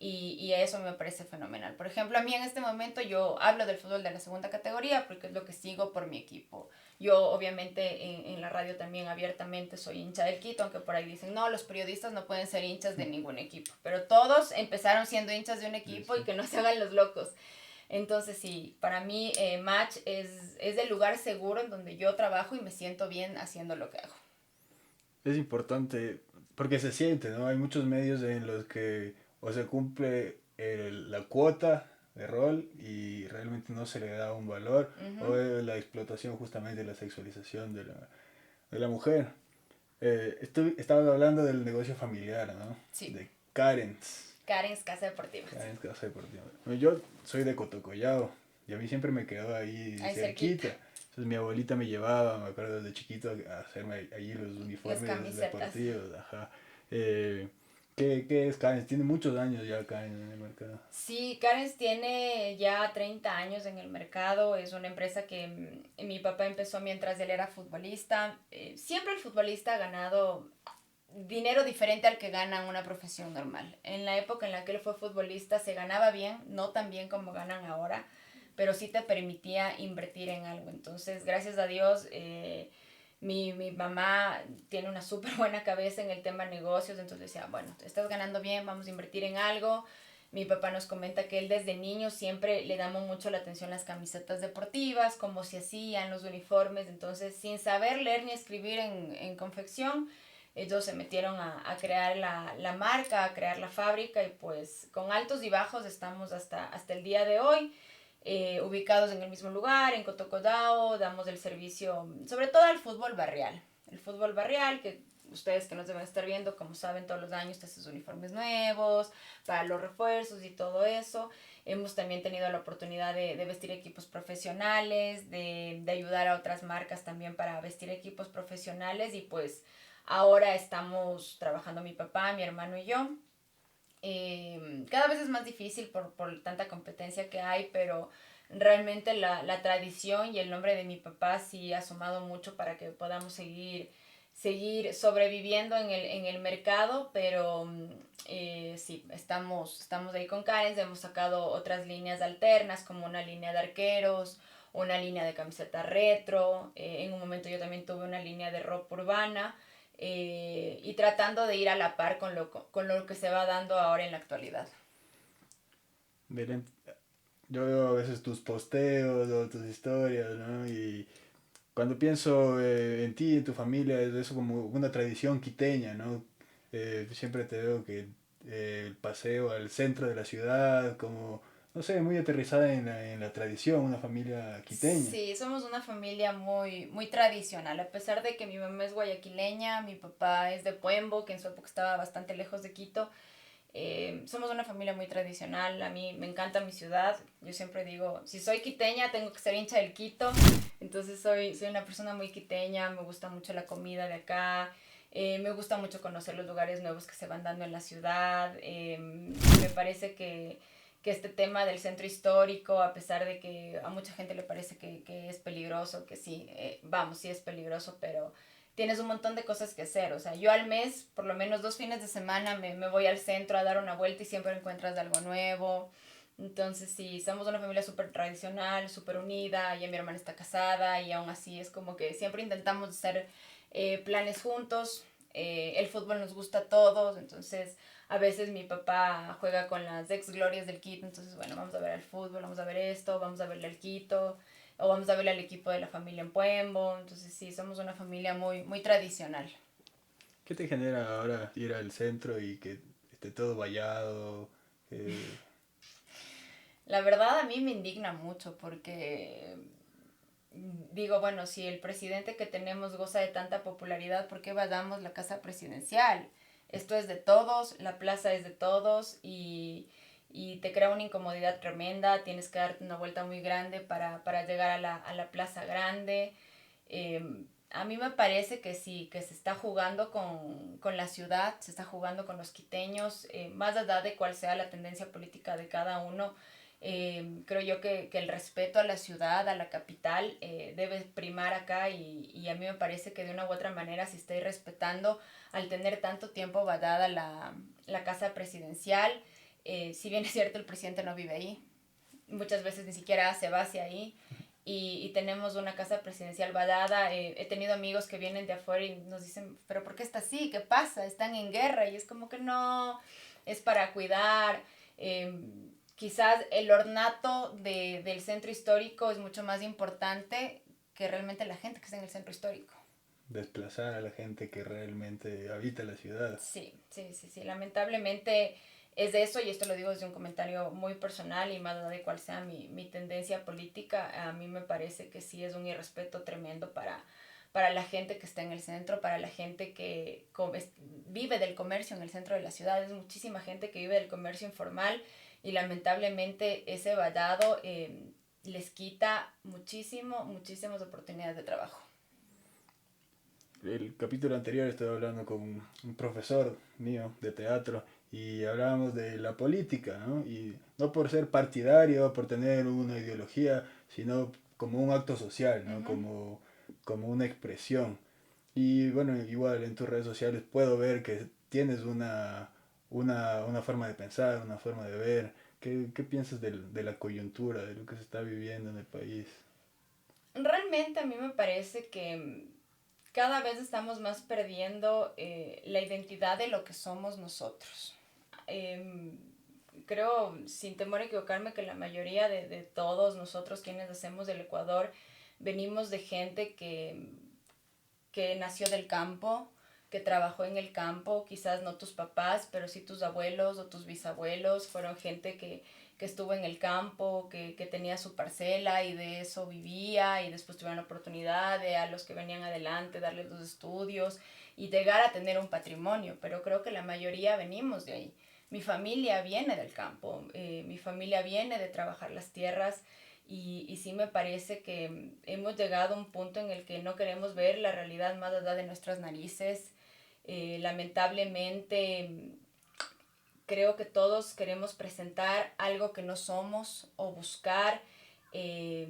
y eso me parece fenomenal. Por ejemplo, a mí en este momento yo hablo del fútbol de la segunda categoría porque es lo que sigo por mi equipo. Yo obviamente en la radio también abiertamente soy hincha del Quito, aunque por ahí dicen, no, los periodistas no pueden ser hinchas de ningún equipo, pero todos empezaron siendo hinchas de un equipo, y que no se hagan los locos. Entonces sí, para mí Match es el lugar seguro en donde yo trabajo y me siento bien haciendo lo que hago. Es importante porque se siente, ¿no? Hay muchos medios en los que o se cumple la cuota de rol y realmente no se le da un valor, o Ujú. la explotación, justamente la sexualización de la mujer. Estabas hablando del negocio familiar, ¿no? Sí, De Karen's. Karen's Casa Deportiva. Karen's Casa Deportiva. Bueno, yo soy de Cotocollao y a mí siempre me quedó ahí Ahí cerquita, cerquita. Entonces mi abuelita me llevaba, me acuerdo desde chiquito, a hacerme allí los las uniformes camisetas. deportivos, ajá. Eh, ¿qué es Karen's? Tiene muchos años ya Karen's en el mercado. Sí, Karen's tiene ya 30 años en el mercado. Es una empresa que mi papá empezó mientras él era futbolista. Siempre el futbolista ha ganado dinero diferente al que gana una profesión normal. En la época en la que él fue futbolista se ganaba bien, no tan bien como ganan ahora, pero sí te permitía invertir en algo. Entonces, gracias a Dios, mi mamá tiene una súper buena cabeza en el tema negocios. Entonces decía, bueno, estás ganando bien, vamos a invertir en algo. Mi papá nos comenta que él desde niño siempre le damos mucho la atención a las camisetas deportivas, cómo se hacían los uniformes. Entonces, sin saber leer ni escribir en confección, ellos se metieron a crear la marca, a crear la fábrica, y pues con altos y bajos estamos hasta el día de hoy, ubicados en el mismo lugar, en Cotocodao. Damos el servicio sobre todo al fútbol barrial. El fútbol barrial, que ustedes que nos deben estar viendo, como saben, todos los años te haces uniformes nuevos, para los refuerzos y todo eso. Hemos también tenido la oportunidad de vestir equipos profesionales, de ayudar a otras marcas también para vestir equipos profesionales, y pues ahora estamos trabajando mi papá, mi hermano y yo. Cada vez es más difícil por tanta competencia que hay, pero realmente la tradición y el nombre de mi papá sí ha sumado mucho para que podamos seguir sobreviviendo en el mercado. Pero sí, estamos ahí con Karen. Hemos sacado otras líneas alternas, como una línea de arqueros, una línea de camiseta retro. En un momento yo también tuve una línea de ropa urbana, y tratando de ir a la par con lo que se va dando ahora en la actualidad. Belén, yo veo a veces tus posteos o tus historias, ¿no? Y cuando pienso en ti y en tu familia, es eso como una tradición quiteña, ¿no? Siempre te veo que el paseo al centro de la ciudad, como no sé, muy aterrizada en la tradición, una familia quiteña. Sí, somos una familia muy, muy tradicional. A pesar de que mi mamá es guayaquileña, mi papá es de Puembo, que en su época estaba bastante lejos de Quito. Somos una familia muy tradicional. A mí me encanta mi ciudad. Yo siempre digo, si soy quiteña, tengo que ser hincha del Quito. Entonces soy una persona muy quiteña. Me gusta mucho la comida de acá. Me gusta mucho conocer los lugares nuevos que se van dando en la ciudad. Me parece que este tema del centro histórico, a pesar de que a mucha gente le parece que es peligroso, que sí, vamos, sí es peligroso, pero tienes un montón de cosas que hacer. O sea, yo al mes, por lo menos 2 fines de semana, me voy al centro a dar una vuelta y siempre encuentras algo nuevo. Entonces, sí, somos una familia súper tradicional, súper unida, ya mi hermana está casada y aún así es como que siempre intentamos hacer planes juntos. El fútbol nos gusta a todos, entonces a veces mi papá juega con las ex glorias del Quito, entonces bueno, vamos a ver el fútbol, vamos a ver esto, vamos a verle al Quito, o vamos a verle al equipo de la familia en Puembo, entonces sí, somos una familia muy, muy tradicional. ¿Qué te genera ahora ir al centro y que esté todo vallado? La verdad a mí me indigna mucho porque digo, bueno, si el presidente que tenemos goza de tanta popularidad, ¿por qué vayamos la casa presidencial? Esto es de todos, la plaza es de todos y te crea una incomodidad tremenda, tienes que darte una vuelta muy grande para llegar a la plaza grande. A mí me parece que sí, que se está jugando con la ciudad, se está jugando con los quiteños, más allá de cuál sea la tendencia política de cada uno. Creo yo que el respeto a la ciudad, a la capital, debe primar acá y a mí me parece que de una u otra manera se está respetando al tener tanto tiempo vadada la casa presidencial. Si bien es cierto, el presidente no vive ahí, muchas veces ni siquiera se va hacia ahí y tenemos una casa presidencial vadada. He tenido amigos que vienen de afuera y nos dicen, pero ¿por qué está así? ¿Qué pasa? Están en guerra y es como que no, es para cuidar. Eh, Quizás el ornato del centro histórico es mucho más importante que realmente la gente que está en el centro histórico. Desplazar a la gente que realmente habita la ciudad. Sí, sí, sí, sí. Lamentablemente es de eso, y esto lo digo desde un comentario muy personal y más allá de cuál sea mi tendencia política, a mí me parece que sí es un irrespeto tremendo para la gente que está en el centro, para la gente que vive del comercio en el centro de la ciudad. Es muchísima gente que vive del comercio informal y lamentablemente ese vallado les quita muchísimas oportunidades de trabajo. El capítulo anterior estaba hablando con un profesor mío de teatro y hablábamos de la política, ¿no? Y no por ser partidario, por tener una ideología, sino como un acto social, ¿no? Ujú. Como una expresión. Y bueno, igual en tus redes sociales puedo ver que tienes una forma de pensar, una forma de ver. ¿Qué piensas de la coyuntura, de lo que se está viviendo en el país? Realmente a mí me parece que cada vez estamos más perdiendo la identidad de lo que somos nosotros. Eh, Creo, sin temor a equivocarme, que la mayoría de todos nosotros quienes hacemos del Ecuador venimos de gente que nació del campo, que trabajó en el campo, quizás no tus papás, pero sí tus abuelos o tus bisabuelos, fueron gente que estuvo en el campo, que tenía su parcela y de eso vivía y después tuvieron la oportunidad de a los que venían adelante darles los estudios y llegar a tener un patrimonio, pero creo que la mayoría venimos de ahí. Mi familia viene del campo, mi familia viene de trabajar las tierras y sí me parece que hemos llegado a un punto en el que no queremos ver la realidad más allá de nuestras narices. Lamentablemente creo que todos queremos presentar algo que no somos o buscar eh,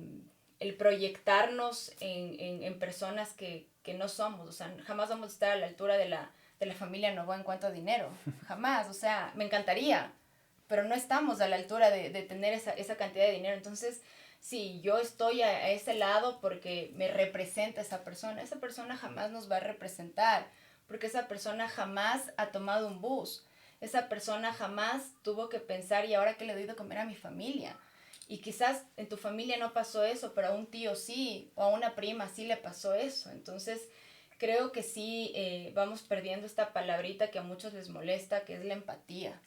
el proyectarnos en personas que no somos. O sea, jamás vamos a estar a la altura de la familia Novoa en cuanto a dinero. Jamás. O sea, me encantaría, pero no estamos a la altura de tener esa cantidad de dinero. Entonces, sí, yo estoy a ese lado porque me representa esa persona jamás nos va a representar, porque esa persona jamás ha tomado un bus, esa persona jamás tuvo que pensar, ¿y ahora qué le doy de comer a mi familia? Y quizás en tu familia no pasó eso, pero a un tío sí, o a una prima sí le pasó eso. Entonces, creo que sí vamos perdiendo esta palabrita que a muchos les molesta, que es la empatía.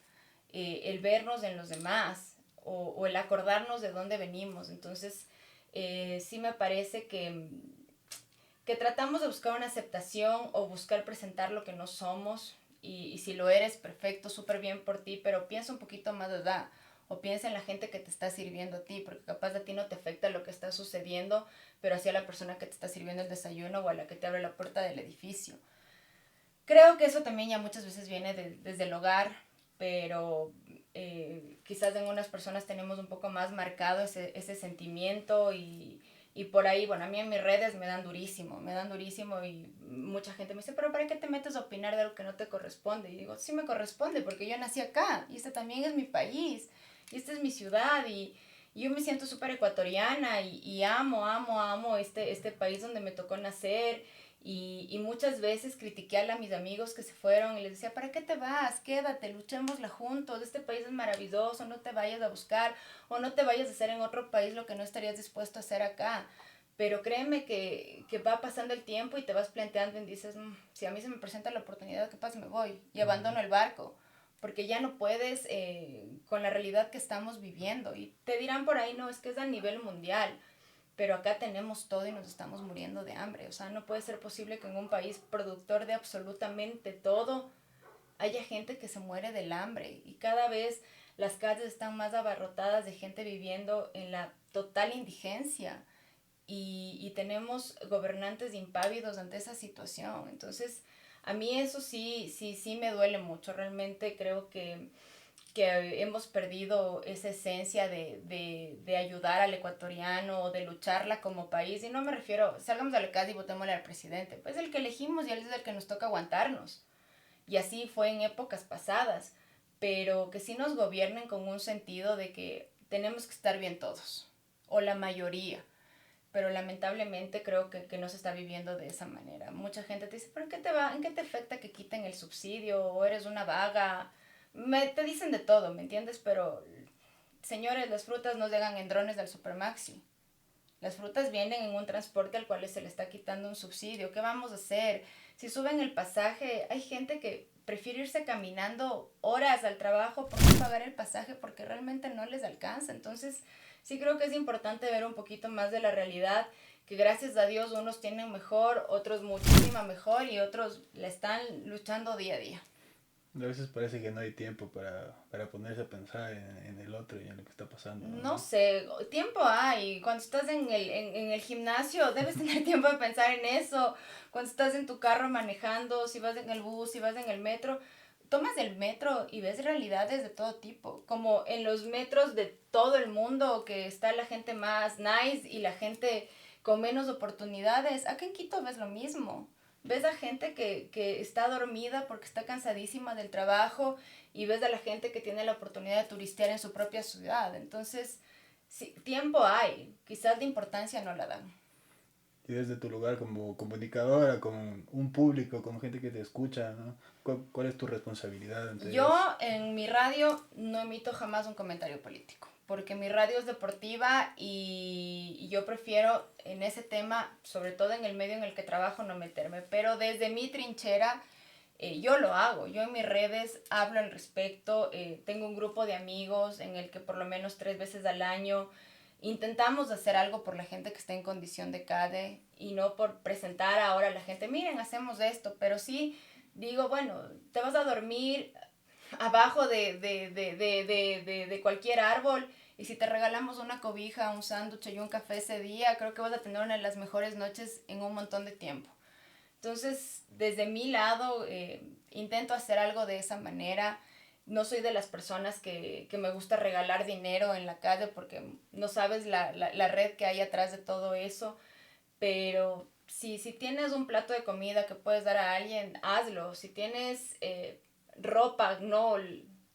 El vernos en los demás. o el acordarnos de dónde venimos. Entonces, sí me parece que tratamos de buscar una aceptación o buscar presentar lo que no somos, y si lo eres, perfecto, súper bien por ti, pero piensa un poquito más allá, o piensa en la gente que te está sirviendo a ti, porque capaz a ti no te afecta lo que está sucediendo, pero así a la persona que te está sirviendo el desayuno o a la que te abre la puerta del edificio. Creo que eso también ya muchas veces viene desde el hogar, pero quizás en unas personas tenemos un poco más marcado ese sentimiento, y por ahí, bueno, a mí en mis redes me dan durísimo, y mucha gente me dice, pero ¿para qué te metes a opinar de algo que no te corresponde? Y digo, sí me corresponde porque yo nací acá y este también es mi país y esta es mi ciudad, y yo me siento súper ecuatoriana, y amo este país donde me tocó nacer. Y muchas veces critiqué a mis amigos que se fueron y les decía, ¿para qué te vas? Quédate, luchémosla juntos, este país es maravilloso, no te vayas a buscar o no te vayas a hacer en otro país lo que no estarías dispuesto a hacer acá. Pero créeme que va pasando el tiempo y te vas planteando y dices, si a mí se me presenta la oportunidad, ¿qué pasa? Me voy y abandono el barco, porque ya no puedes con la realidad que estamos viviendo. Y te dirán por ahí, no, es que es a nivel mundial, pero acá tenemos todo y nos estamos muriendo de hambre. O sea, no puede ser posible que en un país productor de absolutamente todo haya gente que se muere del hambre, y cada vez las calles están más abarrotadas de gente viviendo en la total indigencia, y tenemos gobernantes impávidos ante esa situación. Entonces, a mí eso sí me duele mucho. Realmente creo que hemos perdido esa esencia de ayudar al ecuatoriano, de lucharla como país. Y no me refiero, salgamos a la calle y votémosle al presidente, pues el que elegimos y él es el que nos toca aguantarnos. Y así fue en épocas pasadas, pero que sí nos gobiernen con un sentido de que tenemos que estar bien todos, o la mayoría. Pero lamentablemente creo que no se está viviendo de esa manera. Mucha gente te dice, ¿pero en qué te afecta que quiten el subsidio? ¿O eres una vaga? Te dicen de todo, ¿me entiendes? Pero, señores, las frutas no llegan en drones del Supermaxi. Las frutas vienen en un transporte al cual se le está quitando un subsidio. ¿Qué vamos a hacer? Si suben el pasaje, hay gente que prefiere irse caminando horas al trabajo por no pagar el pasaje porque realmente no les alcanza. Entonces, sí creo que es importante ver un poquito más de la realidad, que gracias a Dios unos tienen mejor, otros muchísima mejor, y otros la están luchando día a día. A veces parece que no hay tiempo para ponerse a pensar en el otro y en lo que está pasando, No ¿no? sé, tiempo hay. Cuando estás en el gimnasio, debes tener tiempo de pensar en eso. Cuando estás en tu carro manejando, si vas en el bus, si vas en el metro, tomas el metro y ves realidades de todo tipo. Como en los metros de todo el mundo, que está la gente más nice y la gente con menos oportunidades. Acá en Quito ves lo mismo. Ves a gente que está dormida porque está cansadísima del trabajo, y ves a la gente que tiene la oportunidad de turistear en su propia ciudad. Entonces, sí, tiempo hay, quizás de importancia no la dan. Y desde tu lugar como comunicadora, con un público, con gente que te escucha, ¿no? ¿Cuál es tu responsabilidad ante Yo eso? en mi radio no emito jamás un comentario político, porque mi radio es deportiva, y yo prefiero en ese tema, sobre todo en el medio en el que trabajo, no meterme. Pero desde mi trinchera yo lo hago. Yo en mis redes hablo al respecto. Tengo un grupo de amigos en el que por lo menos 3 veces al año intentamos hacer algo por la gente que está en condición de CADE, y no por presentar ahora a la gente, miren, hacemos esto, pero sí digo, bueno, te vas a dormir abajo de cualquier árbol, y si te regalamos una cobija, un sándwich y un café ese día, creo que vas a tener una de las mejores noches en un montón de tiempo. Entonces, desde mi lado, intento hacer algo de esa manera. No soy de las personas que me gusta regalar dinero en la calle, porque no sabes la red que hay atrás de todo eso. Pero si tienes un plato de comida que puedes dar a alguien, hazlo. Si tienes ropa, no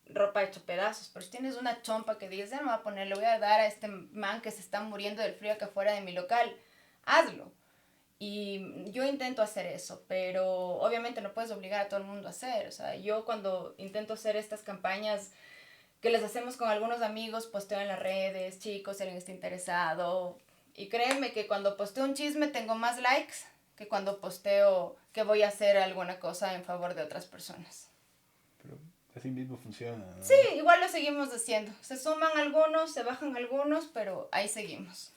ropa hecho pedazos, pero si tienes una chompa que dices, ya me voy a poner, le voy a dar a este man que se está muriendo del frío acá afuera de mi local, hazlo. Y yo intento hacer eso, pero obviamente no puedes obligar a todo el mundo a hacer. O sea, yo cuando intento hacer estas campañas que les hacemos con algunos amigos, posteo en las redes, chicos, si alguien está interesado. Y créeme que cuando posteo un chisme tengo más likes que cuando posteo que voy a hacer alguna cosa en favor de otras personas. Así mismo funciona, ¿no? Sí, igual lo seguimos haciendo. Se suman algunos, se bajan algunos, pero ahí seguimos.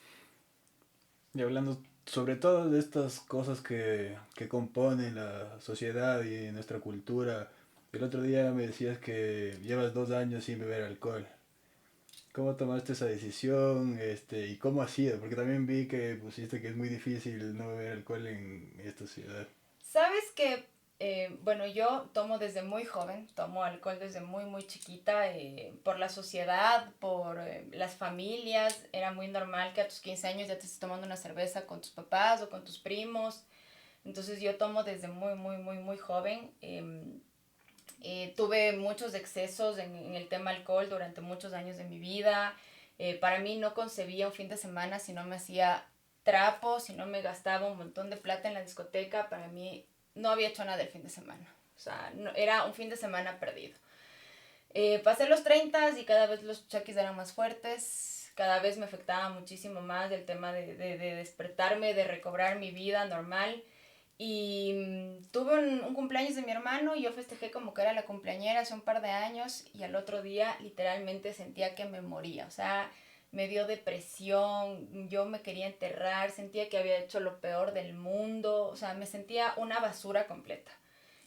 Y hablando sobre todo de estas cosas que componen la sociedad y nuestra cultura, el otro día me decías que llevas 2 años sin beber alcohol. ¿Cómo tomaste esa decisión? ¿Y cómo ha sido? Porque también vi que pusiste que es muy difícil no beber alcohol en esta ciudad. Sabes que, bueno, yo tomo desde muy joven, tomo alcohol desde muy, muy chiquita, por la sociedad, por las familias. Era muy normal que a tus 15 años ya te estés tomando una cerveza con tus papás o con tus primos. Entonces yo tomo desde muy, muy, muy, muy joven. Tuve muchos excesos en el tema alcohol durante muchos años de mi vida. Para mí no concebía un fin de semana si no me hacía trapo, si no me gastaba un montón de plata en la discoteca. Para mí no había hecho nada el fin de semana. O sea, no, era un fin de semana perdido. Pasé los 30 y cada vez los chaquis eran más fuertes. Cada vez me afectaba muchísimo más el tema de despertarme, de recobrar mi vida normal. Y tuve un cumpleaños de mi hermano y yo festejé como que era la cumpleañera hace un par de años y al otro día literalmente sentía que me moría. O sea, me dio depresión, yo me quería enterrar, sentía que había hecho lo peor del mundo, o sea, me sentía una basura completa.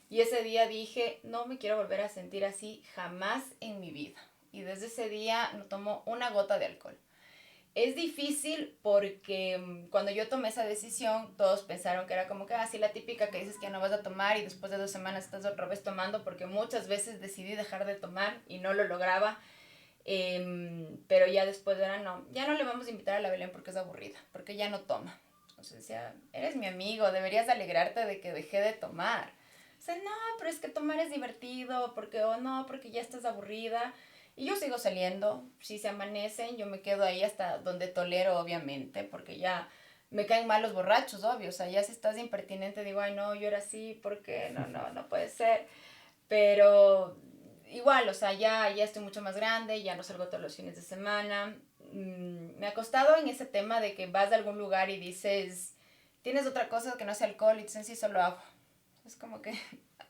Y ese día dije, no me quiero volver a sentir así jamás en mi vida. Y desde ese día no tomo una gota de alcohol. Es difícil porque cuando yo tomé esa decisión, todos pensaron que era como que así la típica que dices que no vas a tomar y después de 2 semanas estás otra vez tomando, porque muchas veces decidí dejar de tomar y no lo lograba. Pero ya después era, no, ya no le vamos a invitar a la Belén porque es aburrida, porque ya no toma. Entonces decía, eres mi amigo, deberías alegrarte de que dejé de tomar. O sea, no, pero es que tomar es divertido, porque o no, porque ya estás aburrida. Y yo sigo saliendo, si se amanecen, yo me quedo ahí hasta donde tolero, obviamente, porque ya me caen mal los borrachos, obvio. O sea, ya si estás impertinente, digo, ay, no, yo era así, porque no, no, no puede ser. Pero igual, o sea, ya estoy mucho más grande, ya no salgo todos los fines de semana. Me ha costado en ese tema de que vas a algún lugar y dices, tienes otra cosa que no sea alcohol y dicen, sí, solo agua. Es como que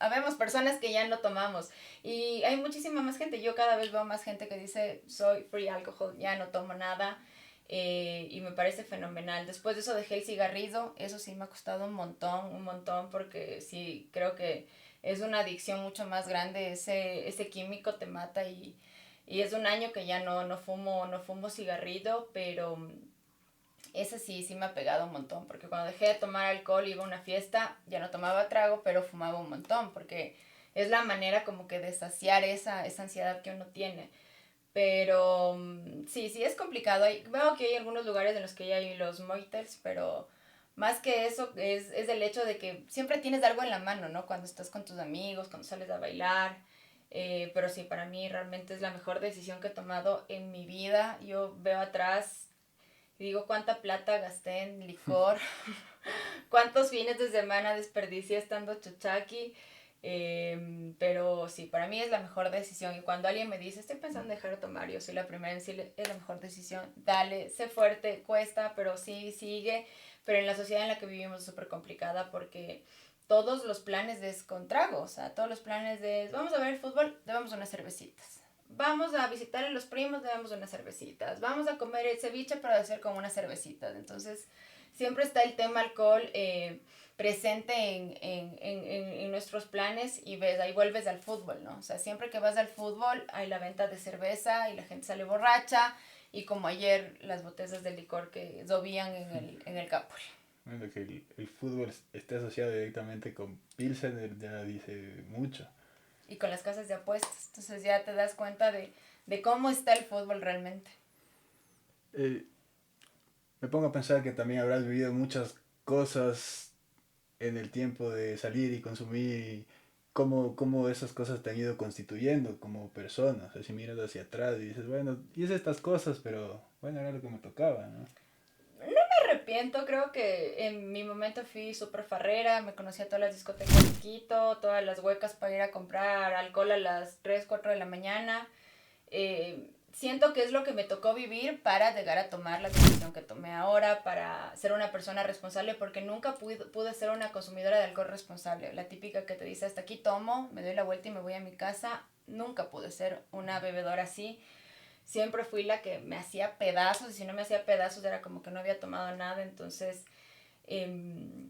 habemos personas que ya no tomamos y hay muchísima más gente. Yo cada vez veo más gente que dice, soy free alcohol, ya no tomo nada. Y me parece fenomenal. Después de eso dejé el cigarrillo, eso sí me ha costado un montón, porque sí creo que es una adicción mucho más grande, ese químico te mata y es un año que ya no fumo cigarrillo, pero ese sí, sí me ha pegado un montón, porque cuando dejé de tomar alcohol iba a una fiesta, ya no tomaba trago, pero fumaba un montón, porque es la manera como que de saciar esa ansiedad que uno tiene. Pero sí, sí es complicado. Veo que hay algunos lugares en los que ya hay los moitels, pero más que eso es el hecho de que siempre tienes algo en la mano, ¿no? Cuando estás con tus amigos, cuando sales a bailar. Pero sí, para mí realmente es la mejor decisión que he tomado en mi vida. Yo veo atrás y digo cuánta plata gasté en licor, cuántos fines de semana desperdicié estando chochaki. Pero sí, para mí es la mejor decisión. Y cuando alguien me dice, estoy pensando en dejar de tomar, yo soy la primera en decirle, es la mejor decisión. Dale, sé fuerte, cuesta, pero sí, sigue. Pero en la sociedad en la que vivimos es súper complicada porque todos los planes de es con trago. O sea, todos los planes de vamos a ver el fútbol, debemos unas cervecitas. Vamos a visitar a los primos, debemos unas cervecitas. Vamos a comer el ceviche, pero debe ser con unas cervecitas. Entonces, siempre está el tema alcohol presente en nuestros planes y ves, ahí vuelves al fútbol, ¿no? O sea, siempre que vas al fútbol hay la venta de cerveza y la gente sale borracha y como ayer las botellas de licor que llovían en el Capri. Bueno, que el fútbol esté asociado directamente con Pilsener ya dice mucho. Y con las casas de apuestas. Entonces ya te das cuenta de cómo está el fútbol realmente. Eh, Me pongo a pensar que también habrás vivido muchas cosas en el tiempo de salir y consumir y cómo esas cosas te han ido constituyendo como persona. O sea, si miras hacia atrás y dices, bueno, hice estas cosas, pero bueno, era lo que me tocaba, ¿no? Me arrepiento, creo que en mi momento fui súper farrera, me conocía todas las discotecas de Quito, todas las huecas para ir a comprar alcohol a las 3 4 de la mañana. siento que es lo que me tocó vivir para llegar a tomar la decisión que tomé ahora, para ser una persona responsable, porque nunca pude ser una consumidora de alcohol responsable. La típica que te dice, hasta aquí tomo, me doy la vuelta y me voy a mi casa. Nunca pude ser una bebedora así. Siempre fui la que me hacía pedazos, y si no me hacía pedazos era como que no había tomado nada. Entonces, eh,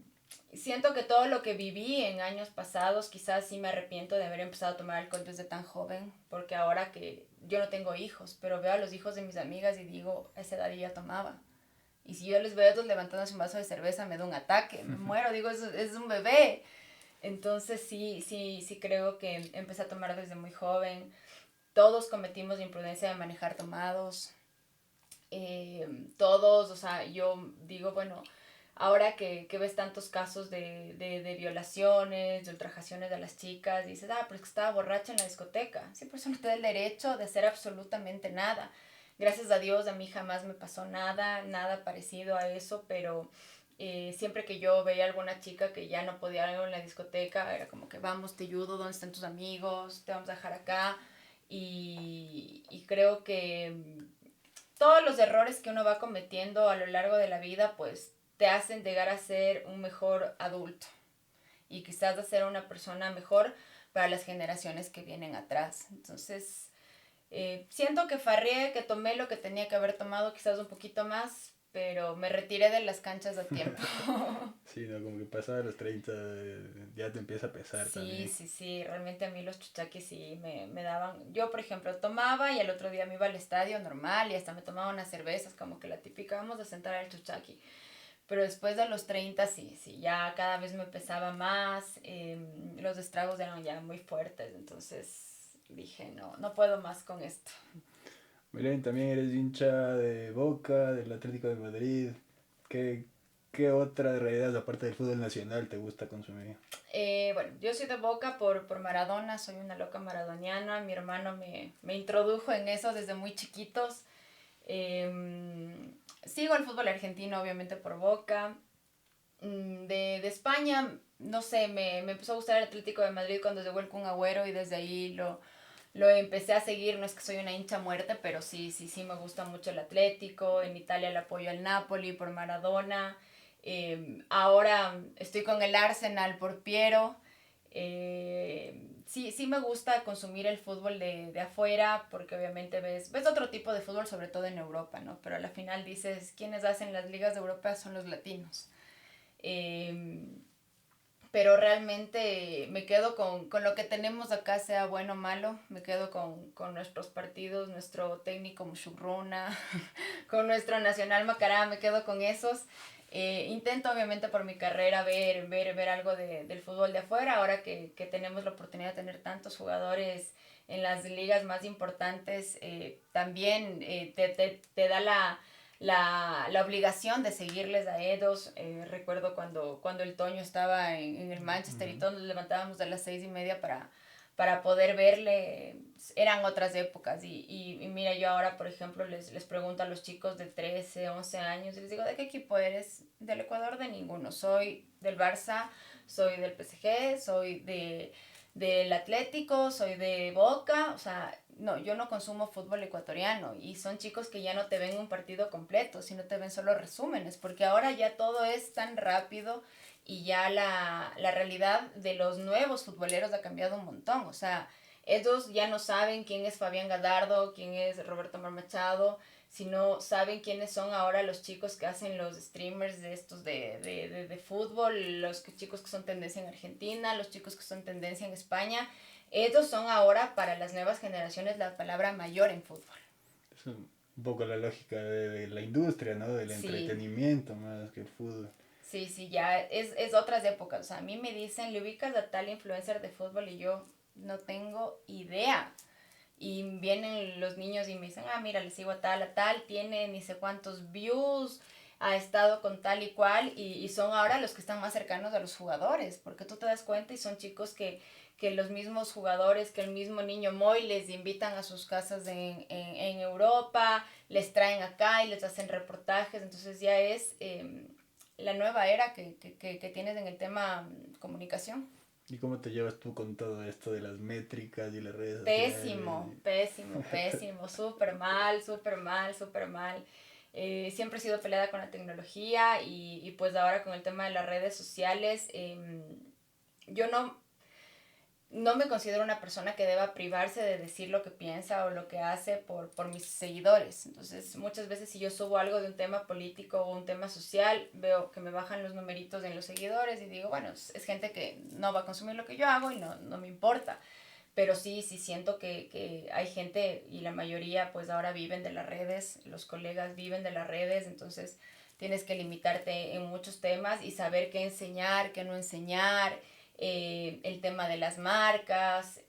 siento que todo lo que viví en años pasados, quizás sí me arrepiento de haber empezado a tomar alcohol desde tan joven, porque ahora que yo no tengo hijos, pero veo a los hijos de mis amigas y digo, a esa edad ya tomaba. Y si yo les veo a todos levantándose un vaso de cerveza, me da un ataque, me muero, digo, es un bebé. Entonces sí creo que empecé a tomar desde muy joven. Todos cometimos la imprudencia de manejar tomados. Todos, o sea, yo digo, bueno, ahora que ves tantos casos de violaciones, de ultrajaciones de las chicas, dices, pero es que estaba borracha en la discoteca. Sí, por eso no te da el derecho de hacer absolutamente nada. Gracias a Dios a mí jamás me pasó nada, nada parecido a eso, pero siempre que yo veía a alguna chica que ya no podía ir en la discoteca, era como que vamos, te ayudo, ¿dónde están tus amigos? Te vamos a dejar acá. Y creo que todos los errores que uno va cometiendo a lo largo de la vida, pues te hacen llegar a ser un mejor adulto y quizás a ser una persona mejor para las generaciones que vienen atrás. Entonces, siento que farrié, que tomé lo que tenía que haber tomado, quizás un poquito más, pero me retiré de las canchas a tiempo. Sí, ¿no? Como que pasada los 30 ya te empieza a pesar también. Sí, realmente a mí los chuchaquis sí me daban. Yo, por ejemplo, tomaba y el otro día me iba al estadio normal y hasta me tomaba unas cervezas, como que la típica, vamos a sentar al chuchaqui. Pero después de los 30 sí, ya cada vez me pesaba más, los estragos eran ya muy fuertes, entonces dije, no puedo más con esto. Belén, también eres hincha de Boca, del Atlético de Madrid. ¿Qué, qué otra realidad, aparte del fútbol nacional, te gusta consumir? Bueno, yo soy de Boca por Maradona, soy una loca maradoniana, mi hermano me introdujo en eso desde muy chiquitos. Sigo el fútbol argentino, obviamente, por Boca. De España, no sé, me empezó a gustar el Atlético de Madrid cuando llegó el Kun Agüero y desde ahí lo empecé a seguir. No es que soy una hincha a muerte, pero sí me gusta mucho el Atlético. En Italia le apoyo al Napoli por Maradona. Ahora estoy con el Arsenal por Piero. Sí me gusta consumir el fútbol de afuera porque obviamente ves otro tipo de fútbol, sobre todo en Europa, ¿no? Pero a la final dices, quienes hacen las ligas de Europa son los latinos. Eh, pero realmente me quedo con lo que tenemos acá, sea bueno o malo, me quedo con nuestros partidos, nuestro técnico Mushugruna, con nuestro Nacional Macará, me quedo con esos. Intento obviamente por mi carrera ver algo del fútbol de afuera, ahora que tenemos la oportunidad de tener tantos jugadores en las ligas más importantes, también te da la obligación de seguirles a ellos. Recuerdo cuando el Toño estaba en el Manchester y todos nos levantábamos a las 6:30 para poder verle. Eran otras épocas y mira, yo ahora por ejemplo les pregunto a los chicos de 13 11 años y les digo, ¿de qué equipo eres? Del Ecuador, de ninguno, soy del Barça, soy del PSG, soy del Atlético, soy de Boca, o sea, no, yo no consumo fútbol ecuatoriano y son chicos que ya no te ven un partido completo, sino te ven solo resúmenes, porque ahora ya todo es tan rápido y ya la realidad de los nuevos futboleros ha cambiado un montón, o sea, ellos ya no saben quién es Fabián Gallardo, quién es Roberto Marmachado, sino saben quiénes son ahora los chicos que hacen los streamers de estos de fútbol, los chicos que son tendencia en Argentina, los chicos que son tendencia en España. Estos son ahora para las nuevas generaciones la palabra mayor en fútbol. Es un poco la lógica de la industria, ¿no? Del Sí, entretenimiento más que el fútbol. sí, ya es otras épocas. O sea, a mí me dicen, ¿le ubicas a tal influencer de fútbol? Y yo no tengo idea. Y vienen los niños y me dicen, mira, le sigo a tal, tiene ni sé cuántos views, ha estado con tal y cual, y son ahora los que están más cercanos a los jugadores, porque tú te das cuenta y son chicos que los mismos jugadores, que el mismo niño Moy les invitan a sus casas en Europa, les traen acá y les hacen reportajes, entonces ya es la nueva era que tienes en el tema comunicación. ¿Y cómo te llevas tú con todo esto de las métricas y las redes sociales? Pésimo, pésimo, pésimo, súper mal, súper mal, súper mal. Siempre he sido peleada con la tecnología y pues ahora con el tema de las redes sociales, yo no me considero una persona que deba privarse de decir lo que piensa o lo que hace por mis seguidores. Entonces, muchas veces si yo subo algo de un tema político o un tema social, veo que me bajan los numeritos en los seguidores y digo, bueno, es gente que no va a consumir lo que yo hago y no me importa. Pero sí, sí siento que hay gente y la mayoría pues ahora viven de las redes, los colegas viven de las redes, entonces tienes que limitarte en muchos temas y saber qué enseñar, qué no enseñar, el tema de las marcas,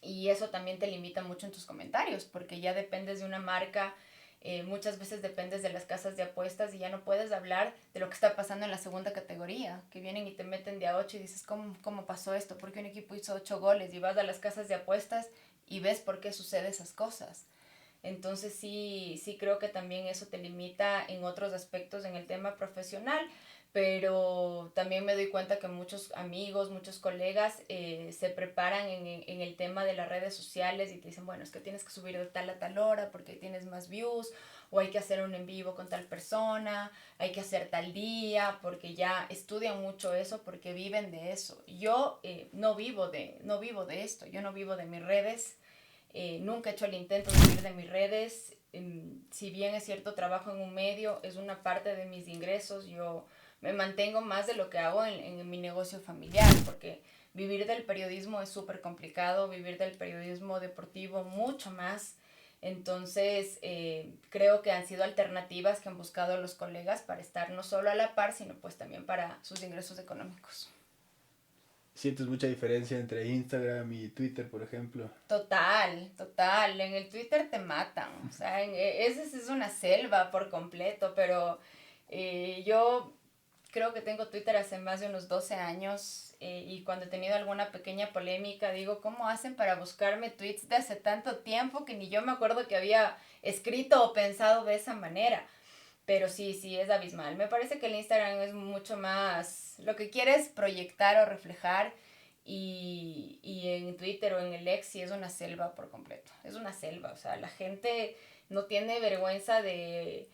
y eso también te limita mucho en tus comentarios, porque ya dependes de una marca, muchas veces dependes de las casas de apuestas y ya no puedes hablar de lo que está pasando en la segunda categoría, que vienen y te meten de a 8 y dices, ¿cómo pasó esto? ¿Por qué un equipo hizo 8 goles? Y vas a las casas de apuestas y ves por qué sucede esas cosas. Entonces sí creo que también eso te limita en otros aspectos en el tema profesional, pero también me doy cuenta que muchos amigos, muchos colegas se preparan en el tema de las redes sociales y te dicen, bueno, es que tienes que subir de tal a tal hora porque tienes más views, o hay que hacer un en vivo con tal persona, hay que hacer tal día, porque ya estudian mucho eso, porque viven de eso. Yo no vivo de esto, yo no vivo de mis redes. Nunca he hecho el intento de vivir de mis redes. Si bien es cierto, trabajo en un medio, es una parte de mis ingresos. Yo me mantengo más de lo que hago en mi negocio familiar, porque vivir del periodismo es súper complicado, vivir del periodismo deportivo mucho más. Entonces, creo que han sido alternativas que han buscado los colegas para estar no solo a la par, sino pues también para sus ingresos económicos. ¿Sientes mucha diferencia entre Instagram y Twitter, por ejemplo? Total, total. En el Twitter te matan. O sea, ese es una selva por completo, pero yo creo que tengo Twitter hace más de unos 12 años, y cuando he tenido alguna pequeña polémica digo, ¿cómo hacen para buscarme tweets de hace tanto tiempo que ni yo me acuerdo que había escrito o pensado de esa manera? Pero sí, sí, es abismal. Me parece que el Instagram es mucho más lo que quieres proyectar o reflejar, y en Twitter o en el X sí es una selva por completo. Es una selva, o sea, la gente no tiene vergüenza de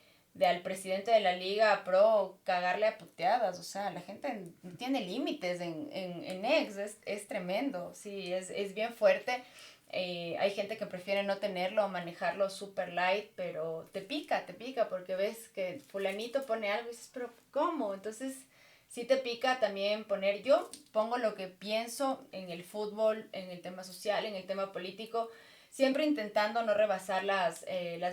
al presidente de la Liga Pro cagarle a puteadas, o sea, la gente no tiene límites en X, es tremendo, sí, es bien fuerte. Hay gente que prefiere no tenerlo o manejarlo super light, pero te pica, porque ves que fulanito pone algo y dices, pero ¿cómo? Entonces, sí te pica también poner, yo pongo lo que pienso en el fútbol, en el tema social, en el tema político, siempre intentando no rebasar las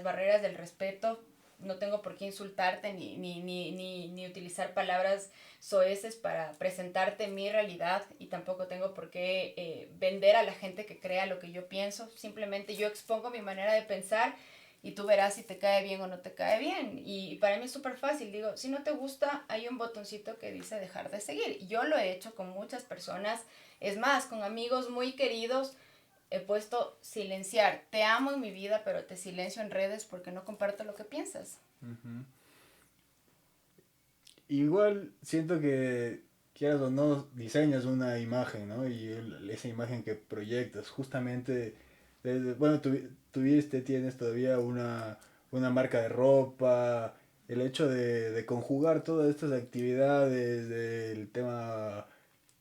barreras del respeto. No tengo por qué insultarte ni utilizar palabras soeces para presentarte mi realidad, y tampoco tengo por qué vender a la gente que crea lo que yo pienso. Simplemente yo expongo mi manera de pensar y tú verás si te cae bien o no te cae bien. Y para mí es súper fácil. Digo, si no te gusta, hay un botoncito que dice dejar de seguir. Yo lo he hecho con muchas personas. Es más, con amigos muy queridos he puesto silenciar. Te amo en mi vida, pero te silencio en redes porque no comparto lo que piensas. Ujú. Igual siento que, quieras o no, diseñas una imagen, ¿no? Y esa imagen que proyectas, justamente, bueno, tienes todavía una marca de ropa, el hecho de conjugar todas estas actividades, del tema